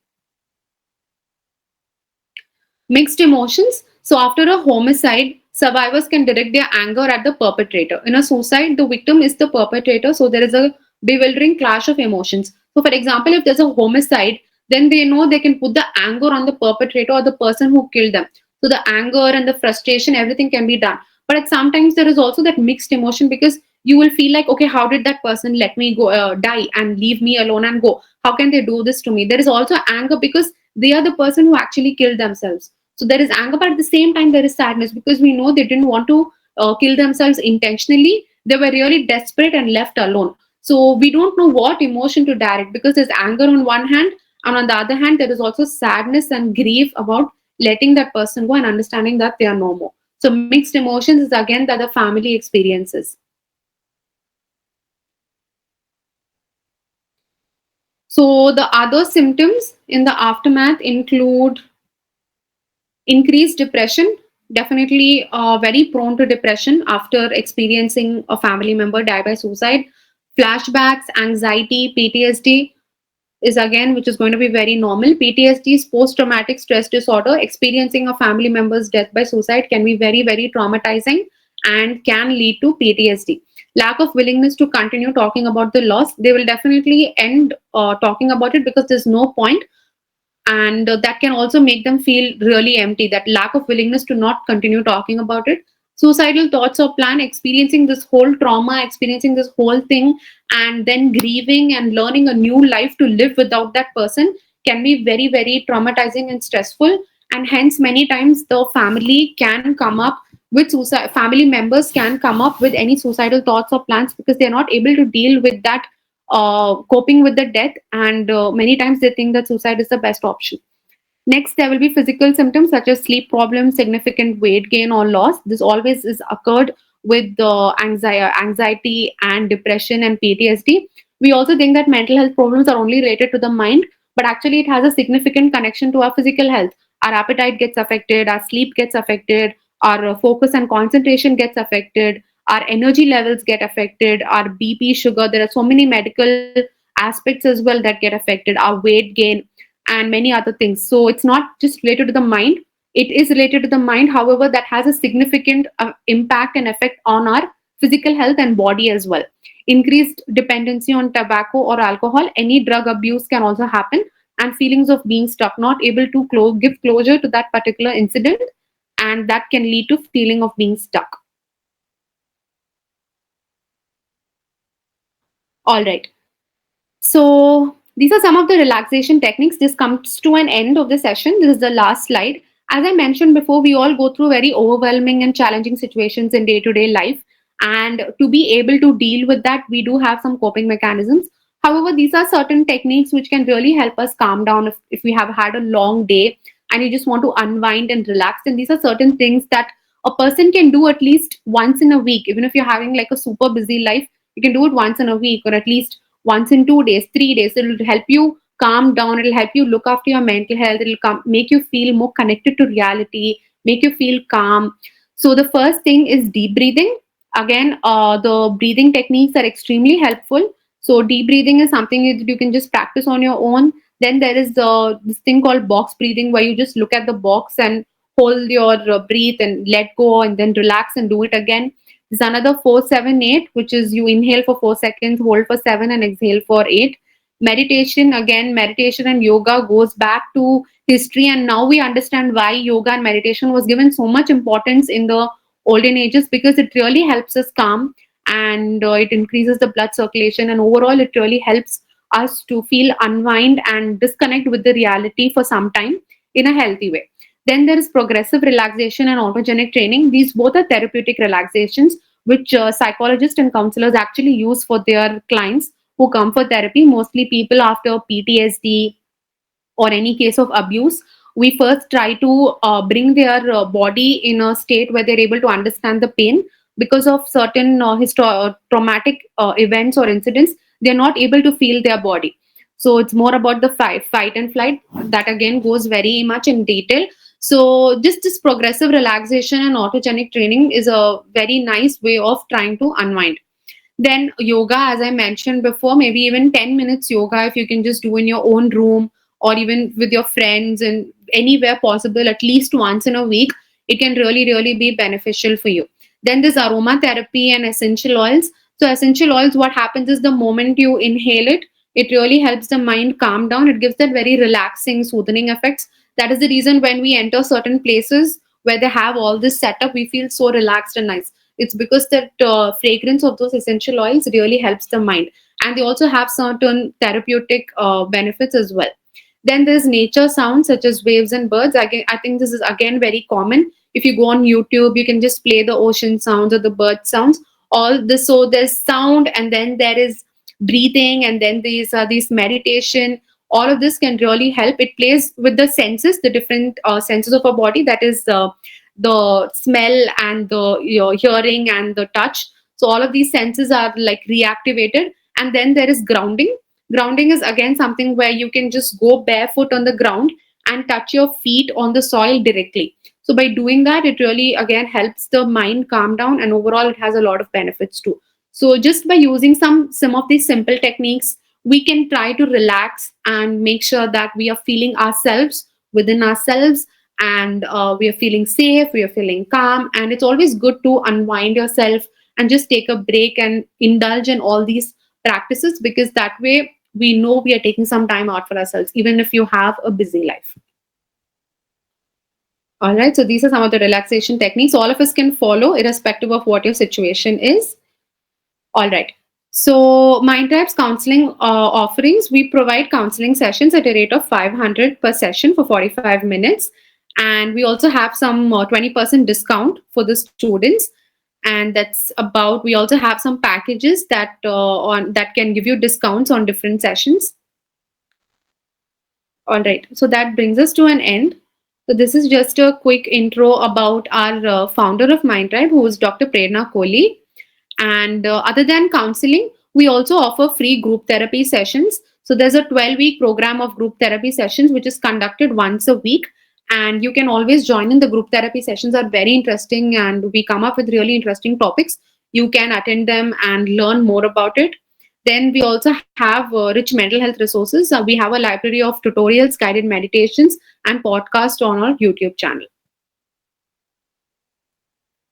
Mixed emotions. So, after a homicide, survivors can direct their anger at the perpetrator. In a suicide, the victim is the perpetrator, so there is a bewildering clash of emotions. So, for example, if there's a homicide, then they know they can put the anger on the perpetrator or the person who killed them. So, the anger and the frustration, everything can be done. But at sometimes there is also that mixed emotion because you will feel like, okay, how did that person let me go, die and leave me alone and go? How can they do this to me? There is also anger because they are the person who actually killed themselves. So there is anger, but at the same time, there is sadness because we know they didn't want to kill themselves intentionally. They were really desperate and left alone. So we don't know what emotion to direct because there's anger on one hand, and on the other hand, there is also sadness and grief about letting that person go and understanding that they are no more. So mixed emotions is again that the family experiences. So the other symptoms in the aftermath include increased depression, definitely very prone to depression after experiencing a family member die by suicide. Flashbacks, anxiety, PTSD is again, which is going to be very normal. PTSD is post traumatic stress disorder. Experiencing a family member's death by suicide can be very, very traumatizing and can lead to PTSD. Lack of willingness to continue talking about the loss, they will definitely end talking about it because there's no point, and that can also make them feel really empty, that lack of willingness to not continue talking about it. Suicidal thoughts or plan, experiencing this whole trauma, experiencing this whole thing, and then grieving and learning a new life to live without that person can be very, very traumatizing and stressful. And hence many times the family can come up with suicide, family members can come up with any suicidal thoughts or plans because they're not able to deal with that, coping with the death, and many times they think that suicide is the best option. Next, there will be physical symptoms such as sleep problems, significant weight gain or loss. This always is occurred with anxiety and depression and PTSD. We also think that mental health problems are only related to the mind, but actually it has a significant connection to our physical health. Our appetite gets affected, our sleep gets affected, our focus and concentration gets affected, our energy levels get affected, our BP, sugar. There are so many medical aspects as well that get affected, our weight gain, and many other things. So it's not just related to the mind, it is related to the mind. However, that has a significant impact and effect on our physical health and body as well. Increased dependency on tobacco or alcohol, any drug abuse can also happen, and feelings of being stuck, not able to give closure to that particular incident, and that can lead to feeling of being stuck. All right. So these are some of the relaxation techniques. This comes to an end of the session. This is the last slide. As I mentioned before, we all go through very overwhelming and challenging situations in day-to-day life. And to be able to deal with that, we do have some coping mechanisms. However, these are certain techniques which can really help us calm down if we have had a long day and you just want to unwind and relax. And these are certain things that a person can do at least once in a week. Even if you're having like a super busy life, you can do it once in a week or at least once in 2 days, 3 days. It'll help you calm down. It'll help you look after your mental health. Make you feel more connected to reality, make you feel calm. So the first thing is deep breathing. Again, the breathing techniques are extremely helpful. So deep breathing is something that you can just practice on your own. Then there is this thing called box breathing, where you just look at the box and hold your breath and let go and then relax and do it again. There's another 4-7-8, which is you inhale for 4 seconds, hold for 7, and exhale for 8. Meditation, again, meditation and yoga goes back to history, and now we understand why yoga and meditation was given so much importance in the olden ages, because it really helps us calm, and it increases the blood circulation, and overall it really helps us to feel unwind and disconnect with the reality for some time in a healthy way. Then there is progressive relaxation and autogenic training. These both are therapeutic relaxations which psychologists and counselors actually use for their clients who come for therapy, mostly people after PTSD or any case of abuse. We first try to bring their body in a state where they're able to understand the pain because of certain traumatic events or incidents. They're not able to feel their body. So it's more about the fight and flight. That again goes very much in detail. So just this progressive relaxation and autogenic training is a very nice way of trying to unwind. Then yoga, as I mentioned before, maybe even 10 minutes yoga if you can just do in your own room or even with your friends and anywhere possible, at least once in a week, it can really, really be beneficial for you. Then there's aromatherapy and essential oils. So essential oils, what happens is the moment you inhale it, it really helps the mind calm down. It gives that very relaxing, soothing effects. That is the reason when we enter certain places where they have all this setup, we feel so relaxed and nice. It's because that fragrance of those essential oils really helps the mind. And they also have certain therapeutic benefits as well. Then there's nature sounds such as waves and birds. Again, I think this is again very common. If you go on YouTube, you can just play the ocean sounds or the bird sounds. All this, so there's sound, and then there is breathing, and then these meditation. All of this can really help. It plays with the senses, the different senses of our body. That is the smell and the your hearing and the touch. So all of these senses are like reactivated. And then there is grounding. Grounding is again something where you can just go barefoot on the ground and touch your feet on the soil directly. So by doing that, it really again helps the mind calm down, and overall it has a lot of benefits too. So just by using some of these simple techniques, we can try to relax and make sure that we are feeling ourselves within ourselves, and we are feeling safe, we are feeling calm. And it's always good to unwind yourself and just take a break and indulge in all these practices, because that way we know we are taking some time out for ourselves, even if you have a busy life. All right, so these are some of the relaxation techniques all of us can follow, irrespective of what your situation is. All right. So, MindTribe's counseling offerings, we provide counseling sessions at a rate of 500 per session for 45 minutes. And we also have some 20% discount for the students. And that's about, we also have some packages that can give you discounts on different sessions. All right. So that brings us to an end. So this is just a quick intro about our founder of MindTribe, who is Dr. Prerna Kohli. And other than counseling, we also offer free group therapy sessions. So there's a 12-week program of group therapy sessions, which is conducted once a week. And you can always join in. The group therapy sessions are very interesting, and we come up with really interesting topics. You can attend them and learn more about it. Then we also have rich mental health resources. We have a library of tutorials, guided meditations, and podcasts on our YouTube channel.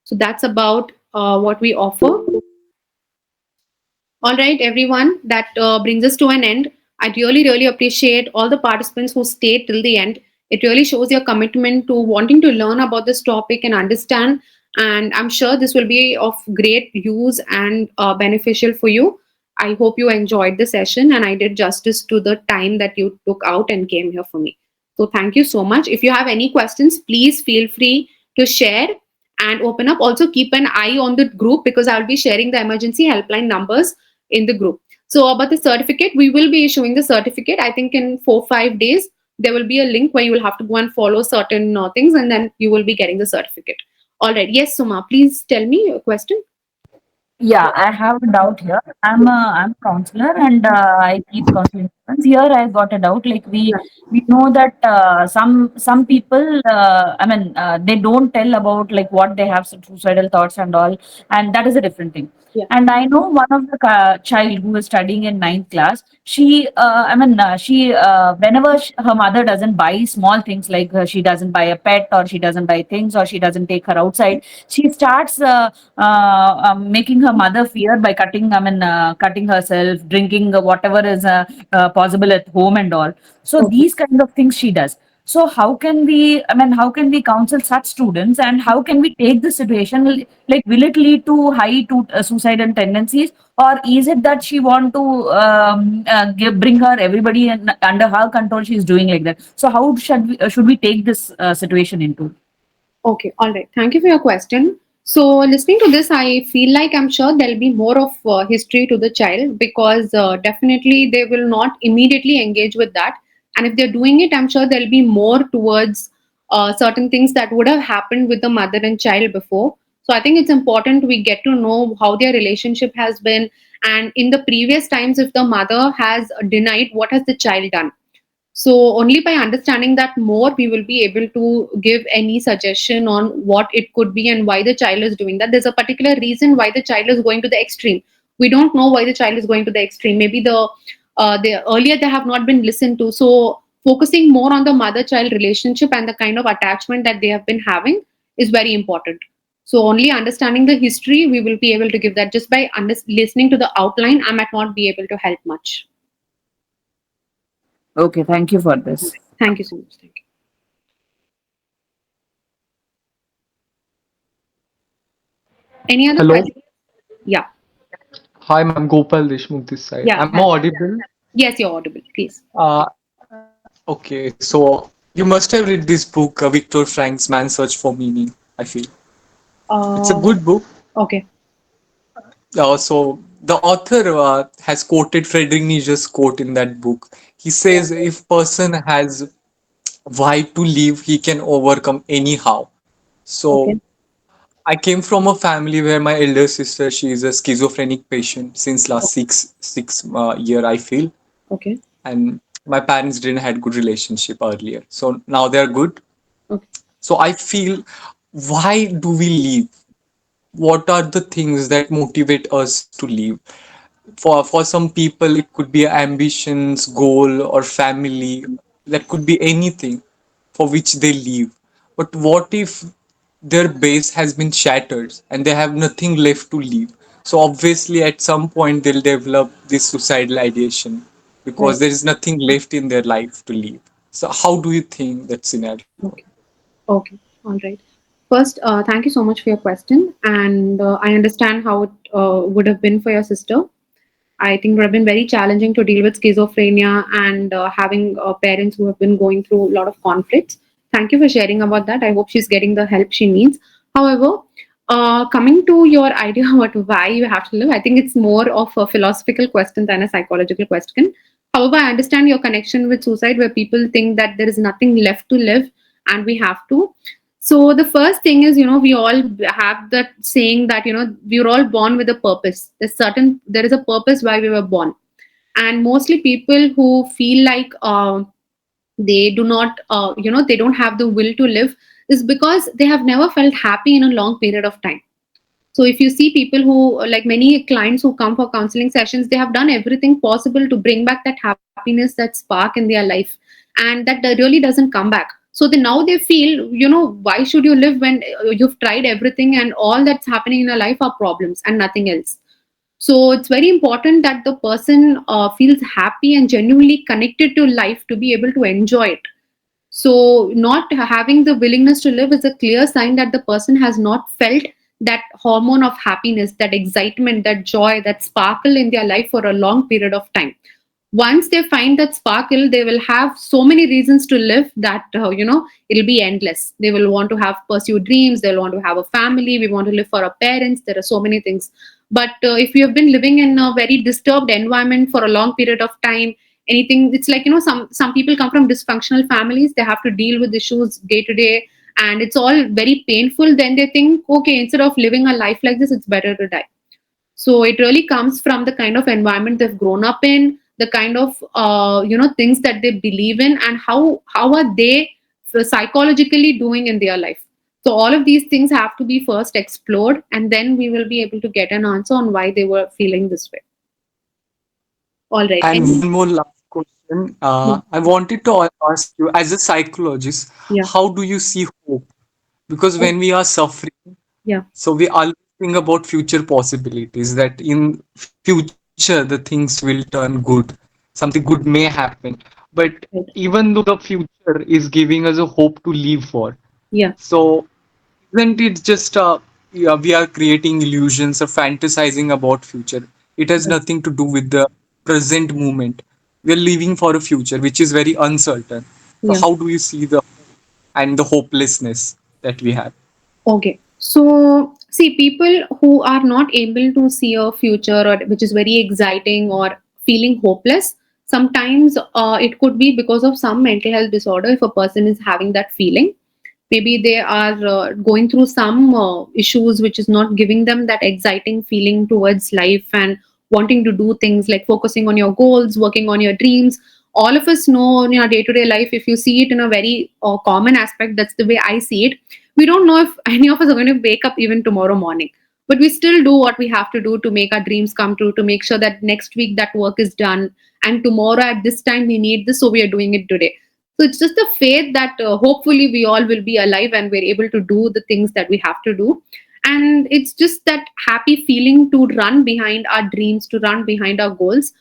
So that's about what we offer. All right, everyone, that brings us to an end. I really, really appreciate all the participants who stayed till the end. It really shows your commitment to wanting to learn about this topic and understand. And I'm sure this will be of great use and beneficial for you. I hope you enjoyed the session and I did justice to the time that you took out and came here for me. So thank you so much. If you have any questions, please feel free to share and open up. Also, keep an eye on the group, because I'll be sharing the emergency helpline numbers in the group. So about the certificate, we will be issuing the certificate. I think in 4-5 days, there will be a link where you will have to go and follow certain things, and then you will be getting the certificate. All right. Yes, Suma, please tell me your question. Yeah, I have a doubt here. I'm a counselor and I keep counseling students. Here I got a doubt. Like we know that some people, they don't tell about like what they have suicidal thoughts and all, and that is a different thing. Yeah. And I know one of the child who is studying in ninth class. Whenever her mother doesn't buy small things, like she doesn't buy a pet or she doesn't buy things or she doesn't take her outside, she starts making her mother fear by cutting herself, drinking whatever is possible at home and all. So Okay. these kind of things she does. So how can we counsel such students, and how can we take the situation? Like, will it lead to high to suicidal tendencies, or is it that she want to bring her everybody under her control? She's doing like that. So how should we take this situation into? Okay, all right. Thank you for your question. So, listening to this, I feel like I'm sure there'll be more of history to the child, because definitely they will not immediately engage with that. And if they're doing it, I'm sure there'll be more towards certain things that would have happened with the mother and child before. So, I think it's important we get to know how their relationship has been. And in the previous times, if the mother has denied, what has the child done? So only by understanding that more, we will be able to give any suggestion on what it could be and why the child is doing that. There's a particular reason why the child is going to the extreme. We don't know why the child is going to the extreme. Maybe the earlier they have not been listened to. So focusing more on the mother-child relationship and the kind of attachment that they have been having is very important. So only understanding the history, we will be able to give that. Just by listening to the outline, I might not be able to help much. Okay, thank you for this. Thank you so much. Thank you. Any other Hello. questions? Yeah. Hi, ma'am. Gopal Deshmukh this side. Yeah. Am I audible? Yes, you're audible. Please. Okay. So you must have read this book, Viktor Frank's Man's Search for Meaning, I feel. It's a Uh, good book. okay. So the author has quoted Friedrich Nietzsche's quote in that book. He says, if person has why to live, he can overcome anyhow. So Okay. I came from a family where my elder sister, she is a schizophrenic patient since last six year, I feel. Okay. And my parents didn't had good relationship earlier, so now they're good. Okay. So I feel, why do we live? What are the things that motivate us to live? For some people it could be ambitions, goal, or family. That could be anything for which they live. But what if their base has been shattered and they have nothing left to live? So obviously at some point they'll develop this suicidal ideation Right. because there is nothing left in their life to live. So how do you think that scenario? Okay. Okay. All right. First, thank you so much for your question, and I understand how it would have been for your sister. I think it would have been very challenging to deal with schizophrenia and having parents who have been going through a lot of conflicts. Thank you for sharing about that. I hope she's getting the help she needs. However, coming to your idea about why you have to live, I think it's more of a philosophical question than a psychological question. However, I understand your connection with suicide, where people think that there is nothing left to live and we have to. So the first thing is, we all have that saying that, we were all born with a purpose. There is a purpose why we were born. And mostly people who feel like they do not, they don't have the will to live, is because they have never felt happy in a long period of time. So if you see people who, like many clients who come for counseling sessions, they have done everything possible to bring back that happiness, that spark in their life, and that really doesn't come back. So now they feel, why should you live when you've tried everything and all that's happening in your life are problems and nothing else. So it's very important that the person feels happy and genuinely connected to life to be able to enjoy it. So, not having the willingness to live is a clear sign that the person has not felt that hormone of happiness, that excitement, that joy, that sparkle in their life for a long period of time. Once they find that sparkle, they will have so many reasons to live that, it'll be endless. They will want to have pursue dreams, they'll want to have a family, we want to live for our parents. There are so many things. But if you have been living in a very disturbed environment for a long period of time, anything, it's like, some people come from dysfunctional families, they have to deal with issues day to day, and it's all very painful. Then they think, okay, instead of living a life like this, it's better to die. So it really comes from the kind of environment they've grown up in, the kind of things that they believe in, and how are they psychologically doing in their life. So all of these things have to be first explored, and then we will be able to get an answer on why they were feeling this way. All right. And Any? one more last question. Yeah. I wanted to ask you, as a psychologist, Yeah. how do you see hope? Because Oh, when we are suffering, yeah. so we always think about future possibilities, that in future the things will turn good, something good may happen. But Right. even though the future is giving us a hope to live for, Yeah. so isn't it just yeah, we are creating illusions or fantasizing about future? It has Right. nothing to do with the present moment. We are living for a future which is very uncertain. So Yeah. how do you see the and the hopelessness that we have? Okay. So, see, people who are not able to see a future, or which is very exciting, or feeling hopeless, sometimes it could be because of some mental health disorder. If a person is having that feeling, maybe they are going through some issues which is not giving them that exciting feeling towards life and wanting to do things like focusing on your goals, working on your dreams. All of us know in your day-to-day life, if you see it in a very common aspect, that's the way I see it. We don't know if any of us are going to wake up even tomorrow morning. but we still do what we have to do to make our dreams come true, to make sure that next week that work is done, and tomorrow at this time we need this, so we are doing it today. So it's just a faith that hopefully we all will be alive and we're able to do the things that we have to do. And it's just that happy feeling to run behind our dreams, to run behind our goals.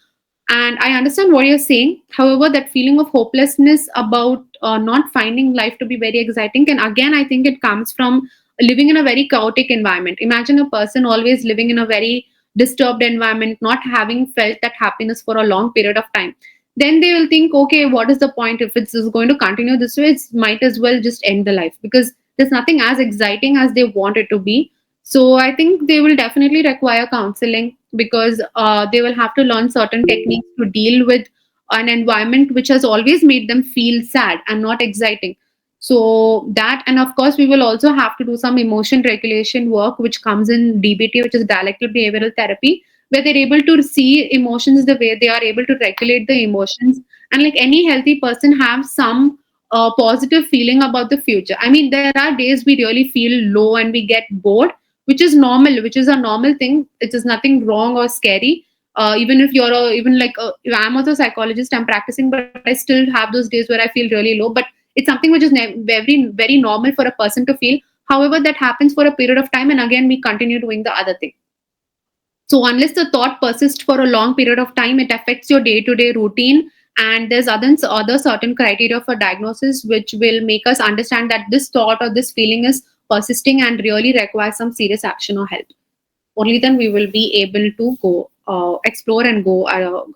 And I understand what you're saying. However, that feeling of hopelessness about not finding life to be very exciting, and again, I think it comes from living in a very chaotic environment. Imagine a person always living in a very disturbed environment, not having felt that happiness for a long period of time. Then they will think, okay, what is the point if it's just going to continue this way? It might as well just end the life, because there's nothing as exciting as they want it to be. So I think they will definitely require counseling, because they will have to learn certain techniques to deal with an environment which has always made them feel sad and not exciting. So that, and of course, we will also have to do some emotion regulation work, which comes in DBT, which is dialectical behavioral therapy, where they're able to see emotions the way they are able to regulate the emotions. And like any healthy person, have some positive feeling about the future. I mean, there are days we really feel low and we get bored, which is normal, which is a normal thing. It is nothing wrong or scary. Even if you're even like I'm also a psychologist, I'm practicing, but I still have those days where I feel really low. But it's something which is very normal for a person to feel. However, that happens for a period of time, and again we continue doing the other thing. So unless the thought persists for a long period of time, it affects your day-to-day routine. And there's other certain criteria for diagnosis which will make us understand that this thought or this feeling is persisting and really requires some serious action or help. Only then we will be able to go explore and go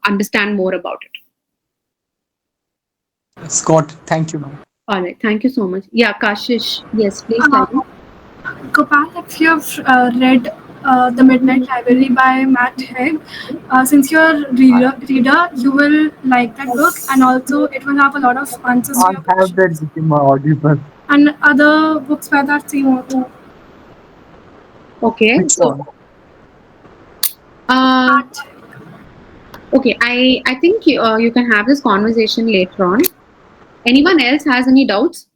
understand more about it. Scott, thank you, ma'am. All right. Thank you so much. Yeah, Kashish. Yes, please tell me. Gopal, if you have read The Midnight Library by Matt Haig, since you're a reader, you will like that book, and also it will have a lot of answers to I your have that questions. book in my audible. And other books by that same author. Okay. Which So, one? uh, Matt Haig. okay. I think you can have this conversation later on. Anyone else has any doubts?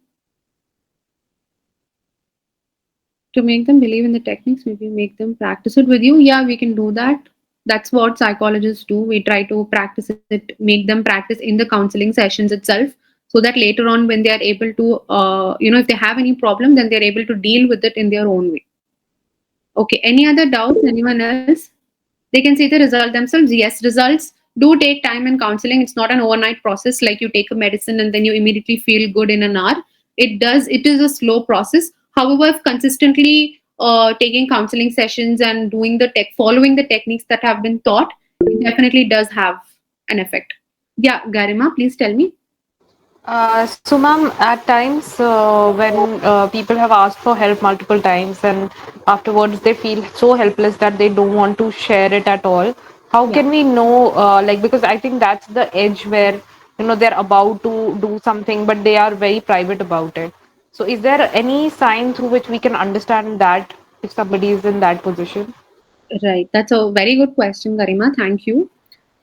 To make them believe in the techniques, maybe make them practice it with you. Yeah, we can do that. That's what psychologists do. We try to practice it, make them practice in the counseling sessions itself, so that later on when they are able to if they have any problem, then they're able to deal with it in their own way. Okay, any other doubts? Anyone else? They can see the result themselves. Yes, results do take time in counseling. It's not an overnight process like you take a medicine and then you immediately feel good in an hour. It is a slow process. However, if consistently taking counseling sessions and following the techniques that have been taught, it definitely does have an effect. Yeah, Garima, please tell me. So, ma'am, at times when people have asked for help multiple times and afterwards they feel so helpless that they don't want to share it at all. How Yeah. can we know, because I think that's the edge where, they're about to do something, but they are very private about it. So, is there any sign through which we can understand that if somebody is in that position? Right. That's a very good question, Garima. Thank you.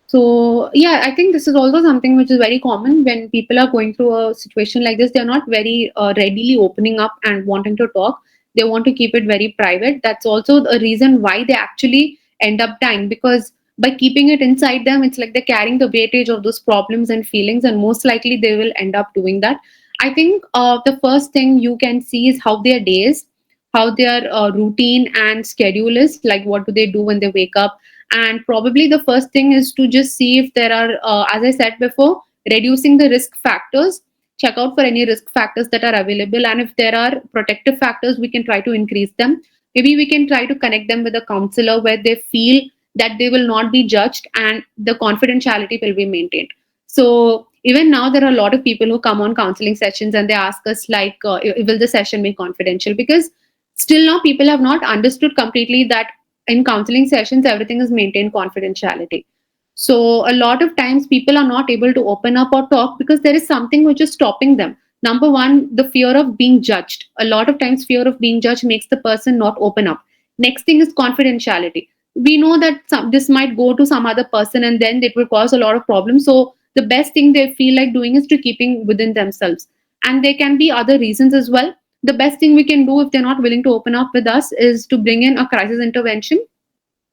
So, yeah, I think this is also something which is very common when people are going through a situation like this. They're not very readily opening up and wanting to talk. They want to keep it very private. That's also a reason why they actually end up dying, because by keeping it inside them, it's like they're carrying the weightage of those problems and feelings, and most likely they will end up doing that. I think the first thing you can see is how their days, how their routine and schedule is. Like, what do they do when they wake up? And probably the first thing is to just see if there are, as I said before, reducing the risk factors. Check out for any risk factors that are available, and if there are protective factors, we can try to increase them. Maybe we can try to connect them with a counselor where they feel that they will not be judged and the confidentiality will be maintained. So even now there are a lot of people who come on counseling sessions and they ask us like, will the session be confidential? Because still now people have not understood completely that in counseling sessions everything is maintained confidentiality. So a lot of times people are not able to open up or talk because there is something which is stopping them. Number one, the fear of being judged. A lot of times fear of being judged makes the person not open up. Next thing is confidentiality. We know that this might go to some other person and then it will cause a lot of problems. So the best thing they feel like doing is to keeping within themselves. And there can be other reasons as well. the best thing we can do if they're not willing to open up with us is to bring in a crisis intervention,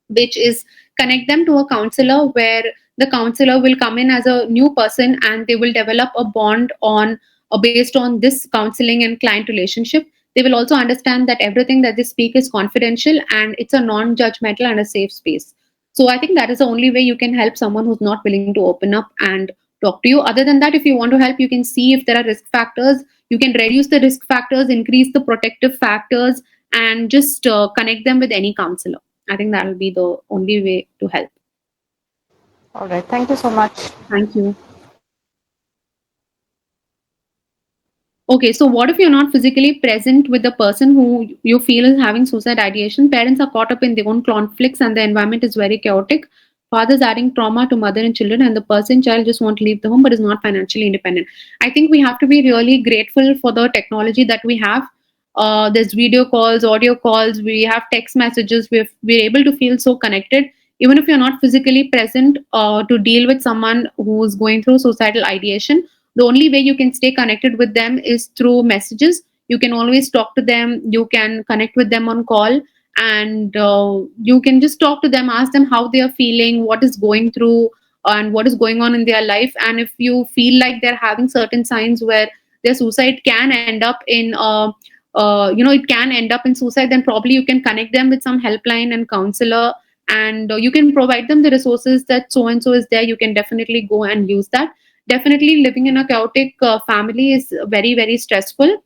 which is connect them to a counselor, where the counselor will come in as a new person and they will develop a bond on based on this counseling and client relationship. They will also understand that everything that they speak is confidential and it's a non-judgmental and a safe space. So I think that is the only way you can help someone who's not willing to open up and talk to you. Other than that, if you want to help, you can see if there are risk factors. You can reduce the risk factors, increase the protective factors, and just connect them with any counselor. I think that will be the only way to help. All right. Thank you so much. Thank you. Okay, so what if you're not physically present with the person who you feel is having suicide ideation? Parents are caught up in their own conflicts and the environment is very chaotic. Father's adding trauma to mother and children, and the person child just want to leave the home but is not financially independent. I think we have to be really grateful for the technology that we have. There's video calls, audio calls, we have text messages, we're able to feel so connected. Even if you're not physically present to deal with someone who's going through suicidal ideation, the only way you can stay connected with them is through messages. You can always talk to them, you can connect with them on call, and you can just talk to them, ask them how they are feeling, what is going through, and what is going on in their life. And if you feel like they're having certain signs where their suicide can end up in it can end up in suicide, then probably you can connect them with some helpline and counselor, and you can provide them the resources that so and so is there. You can definitely go and use that. Definitely living in a chaotic family is very, very stressful,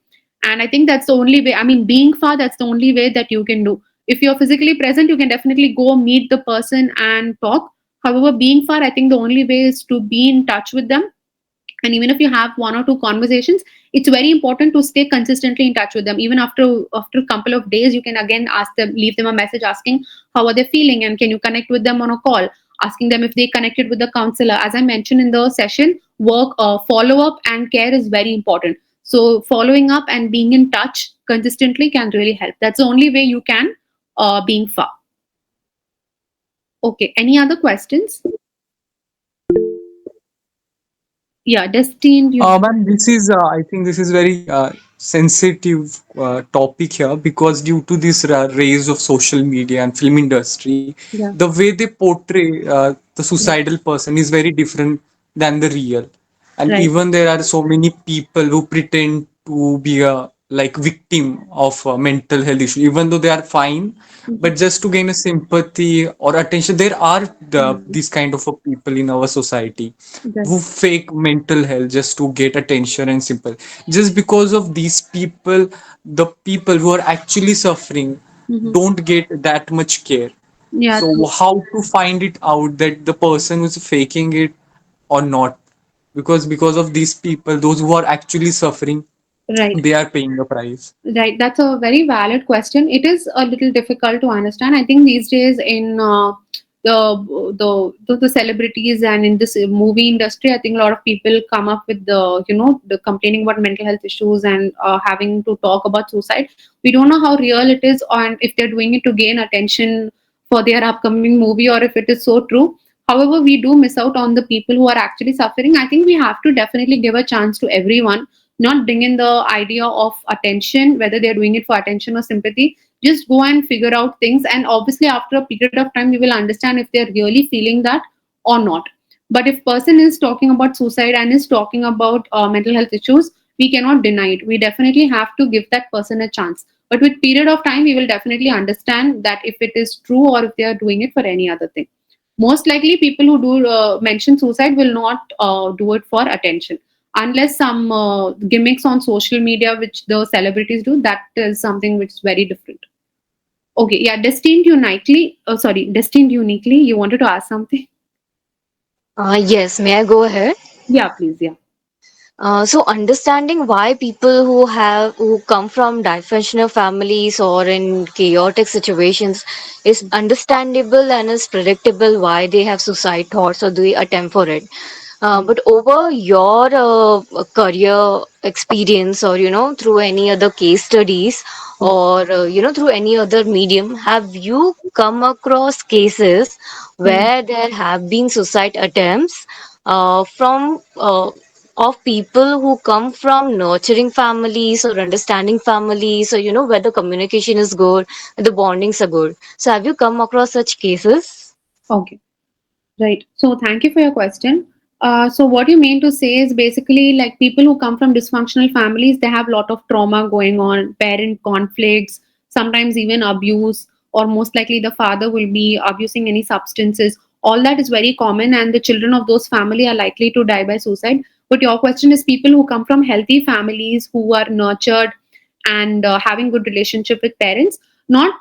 and I think that's the only way. I mean, being far, that's the only way that you can do. If you're physically present, you can definitely go meet the person and talk. However, being far, I think the only way is to be in touch with them. And even if you have one or two conversations, it's very important to stay consistently in touch with them. Even after a couple of days, you can again ask them, leave them a message asking how are they feeling, and can you connect with them on a call, asking them if they connected with the counselor. As I mentioned in the session, work follow up and care is very important. So following up and being in touch consistently can really help. That's the only way you can being far. Okay, any other questions? Yeah, destined. Ma'am, this is, I think this is very sensitive topic here, because due to this rise of social media and film industry, Yeah. the way they portray the suicidal person is very different than the real. And Right. even there are so many people who pretend to be a like victim of mental health issue, even though they are fine, Mhm. but just to gain a sympathy or attention. There are Mhm. these kind of people in our society Right. who fake mental health just to get attention and simple. Just because of these people, the people who are actually suffering Mhm. don't get that much care. Yeah. So how to find it out that the person who's faking it or not? Because of these people, those who are actually suffering, Right. they are paying the price. Right, that's a very valid question. It is a little difficult to understand. I think these days in the celebrities and in this movie industry, I think a lot of people come up with the complaining about mental health issues and having to talk about suicide. We don't know how real it is, and if they're doing it to gain attention for their upcoming movie, or if it is so true. However, we do miss out on the people who are actually suffering. I think we have to definitely give a chance to everyone, not bring in the idea of attention, whether they're doing it for attention or sympathy. Just go and figure out things, and obviously after a period of time we will understand if they're really feeling that or not. But if person is talking about suicide and is talking about mental health issues, we cannot deny it. We definitely have to give that person a chance, but with period of time we will definitely understand that if it is true or if they are doing it for any other thing. Most likely people who do mention suicide will not do it for attention, unless some gimmicks on social media which the celebrities do. That is something which is very different. Okay, yeah, destined uniquely, you wanted to ask something? Yes, may I go ahead? Yeah, please. Yeah. So understanding why people who come from dysfunctional families or in chaotic situations is understandable and is predictable why they have suicide thoughts or they attempt for it. But over your career experience, or through any other case studies, or through any other medium, have you come across cases Hmm. where there have been suicide attempts from of people who come from nurturing families or understanding families, or where the communication is good, the bondings are good. So have you come across such cases? Okay. Right. So thank you for your question. So what you mean to say is basically like people who come from dysfunctional families, they have a lot of trauma going on, parent conflicts, sometimes even abuse, or most likely the father will be abusing any substances. All that is very common, and the children of those family are likely to die by suicide. But your question is people who come from healthy families who are nurtured and having good relationship with parents. Not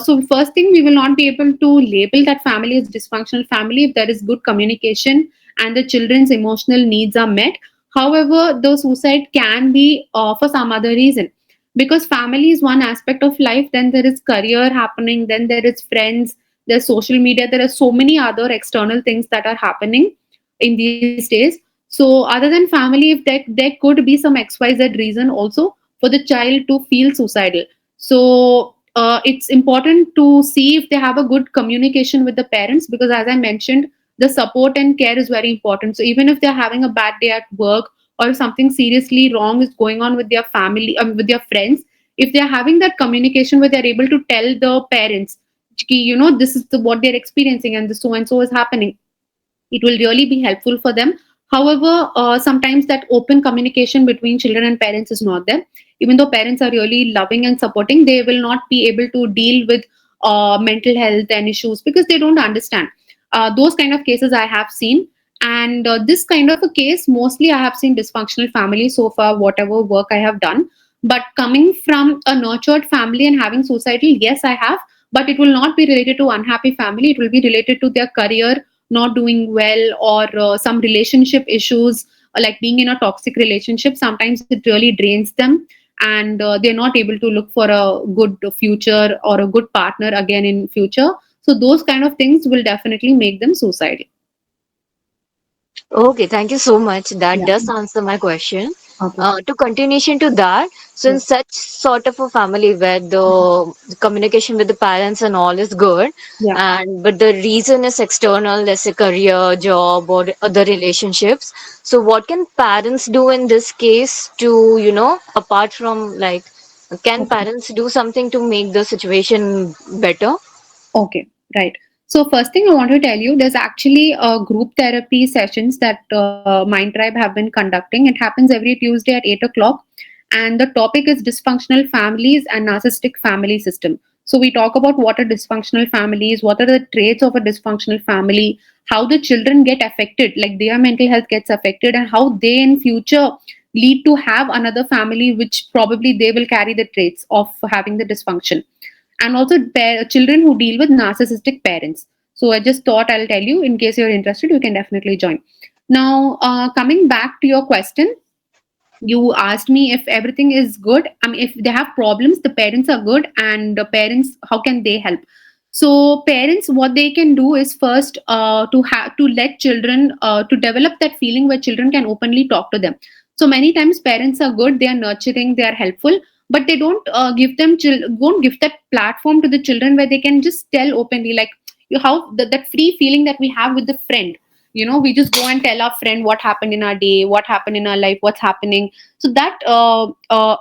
so first thing, we will not be able to label that family as dysfunctional family if there is good communication and the children's emotional needs are met. However, the suicide can be for some other reason, because family is one aspect of life, then there is career happening, then there is friends, there's social media, there are so many other external things that are happening in these days. So other than family, if there could be some xyz reason also for the child to feel suicidal. So it's important to see if they have a good communication with the parents, because as I mentioned, the support and care is very important. So even if they're having a bad day at work, or something seriously wrong is going on with their family, with their friends, if they're having that communication where they're able to tell the parents, this is what they're experiencing and this so and so is happening, it will really be helpful for them. However, sometimes that open communication between children and parents is not there. Even though parents are really loving and supporting, they will not be able to deal with mental health and issues because they don't understand. Those kind of cases I have seen. And this kind of a case, mostly I have seen dysfunctional families so far, whatever work I have done. But coming from a nurtured family and having suicidal, yes, I have. But it will not be related to unhappy family. It will be related to their career not doing well, or some relationship issues, like being in a toxic relationship. Sometimes it really drains them, and they're not able to look for a good future or a good partner again in future. So those kind of things will definitely make them suicidal. Okay, thank you so much. That Yeah. does answer my question. Okay. To continuation to that, so in Yes. such sort of a family where the communication with the parents and all is good, Yeah. and but the reason is external, let's say career, job, or other relationships. So what can parents do in this case to, apart from like, can Okay. parents do something to make the situation better? Okay, right. So first thing I want to tell you, there's actually group therapy sessions that MindTribe have been conducting. It happens every Tuesday at 8 o'clock, and the topic is dysfunctional families and narcissistic family system. So we talk about what are dysfunctional families, what are the traits of a dysfunctional family, how the children get affected, like their mental health gets affected, and how they in future lead to have another family which probably they will carry the traits of having the dysfunction. And also children who deal with narcissistic parents. So I just thought I'll tell you, in case you're interested, you can definitely join. Now, coming back to your question, you asked me if everything is good. I mean, if they have problems, the parents are good, and the parents, how can they help? So parents, what they can do is first to let children to develop that feeling where children can openly talk to them. So many times parents are good, they are nurturing, they are helpful, but they don't won't give that platform to the children where they can just tell openly, like how that free feeling that we have with the friend. We just go and tell our friend what happened in our day, what happened in our life, what's happening. So that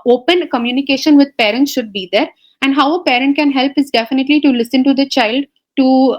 open communication with parents should be there. And how a parent can help is definitely to listen to the child, to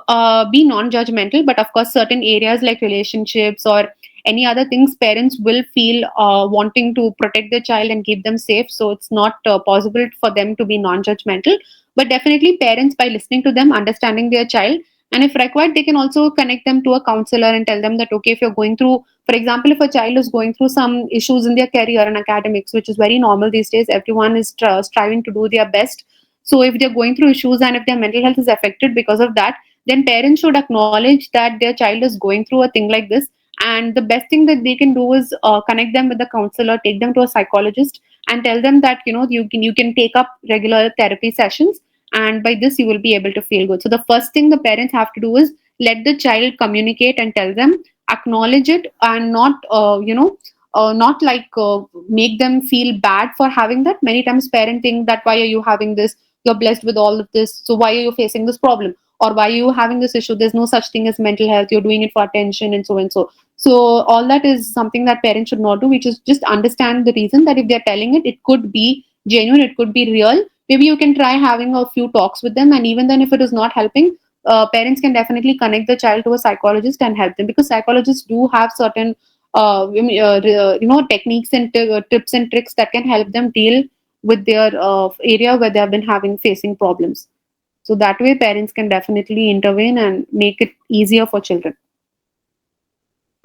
be non-judgmental. But of course, certain areas like relationships or any other things, parents will feel wanting to protect the child and keep them safe, so it's not possible for them to be non-judgmental. But definitely parents, by listening to them, understanding their child, and if required, they can also connect them to a counselor and tell them that, okay, if you're going through, for example, if a child is going through some issues in their career and academics, which is very normal these days, everyone is striving to do their best. So if they're going through issues and if their mental health is affected because of that, then parents should acknowledge that their child is going through a thing like this. And the best thing that they can do is connect them with a counselor, take them to a psychologist, and tell them that you can take up regular therapy sessions, and by this you will be able to feel good. So the first thing the parents have to do is let the child communicate and tell them, acknowledge it, and not like make them feel bad for having that. Many times parents think that, why are you having this, you're blessed with all of this, so why are you facing this problem, or why are you having this issue, there's no such thing as mental health, you're doing it for attention, and so and so. So all that is something that parents should not do, which is just understand the reason that if they're telling it, it could be genuine, it could be real. Maybe you can try having a few talks with them, and even then, if it is not helping, parents can definitely connect the child to a psychologist and help them, because psychologists do have certain techniques and tips and tricks that can help them deal with their area where they have been having facing problems. So that way, parents can definitely intervene and make it easier for children.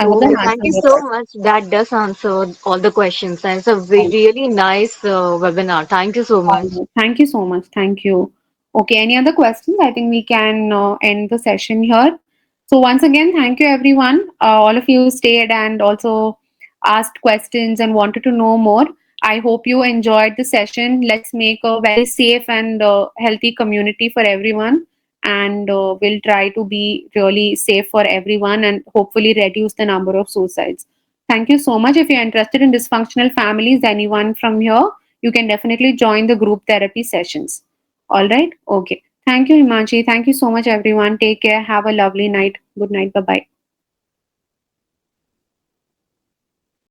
I hope that Oh, thank answers you your so question. much. That does answer all the questions. And it's a really nice webinar. Thank you so All much. right. Thank you so much. Thank you. Okay, any other questions? I think we can end the session here. So, once again, thank you everyone. All of you stayed and also asked questions and wanted to know more. I hope you enjoyed the session. Let's make a very safe and healthy community for everyone. And we'll try to be really safe for everyone and hopefully reduce the number of suicides. Thank you so much. If you're interested in dysfunctional families, anyone from here, you can definitely join the group therapy sessions. All right. Okay. Thank you, Himanshi. Thank you so much, everyone. Take care. Have a lovely night. Good night. Bye bye.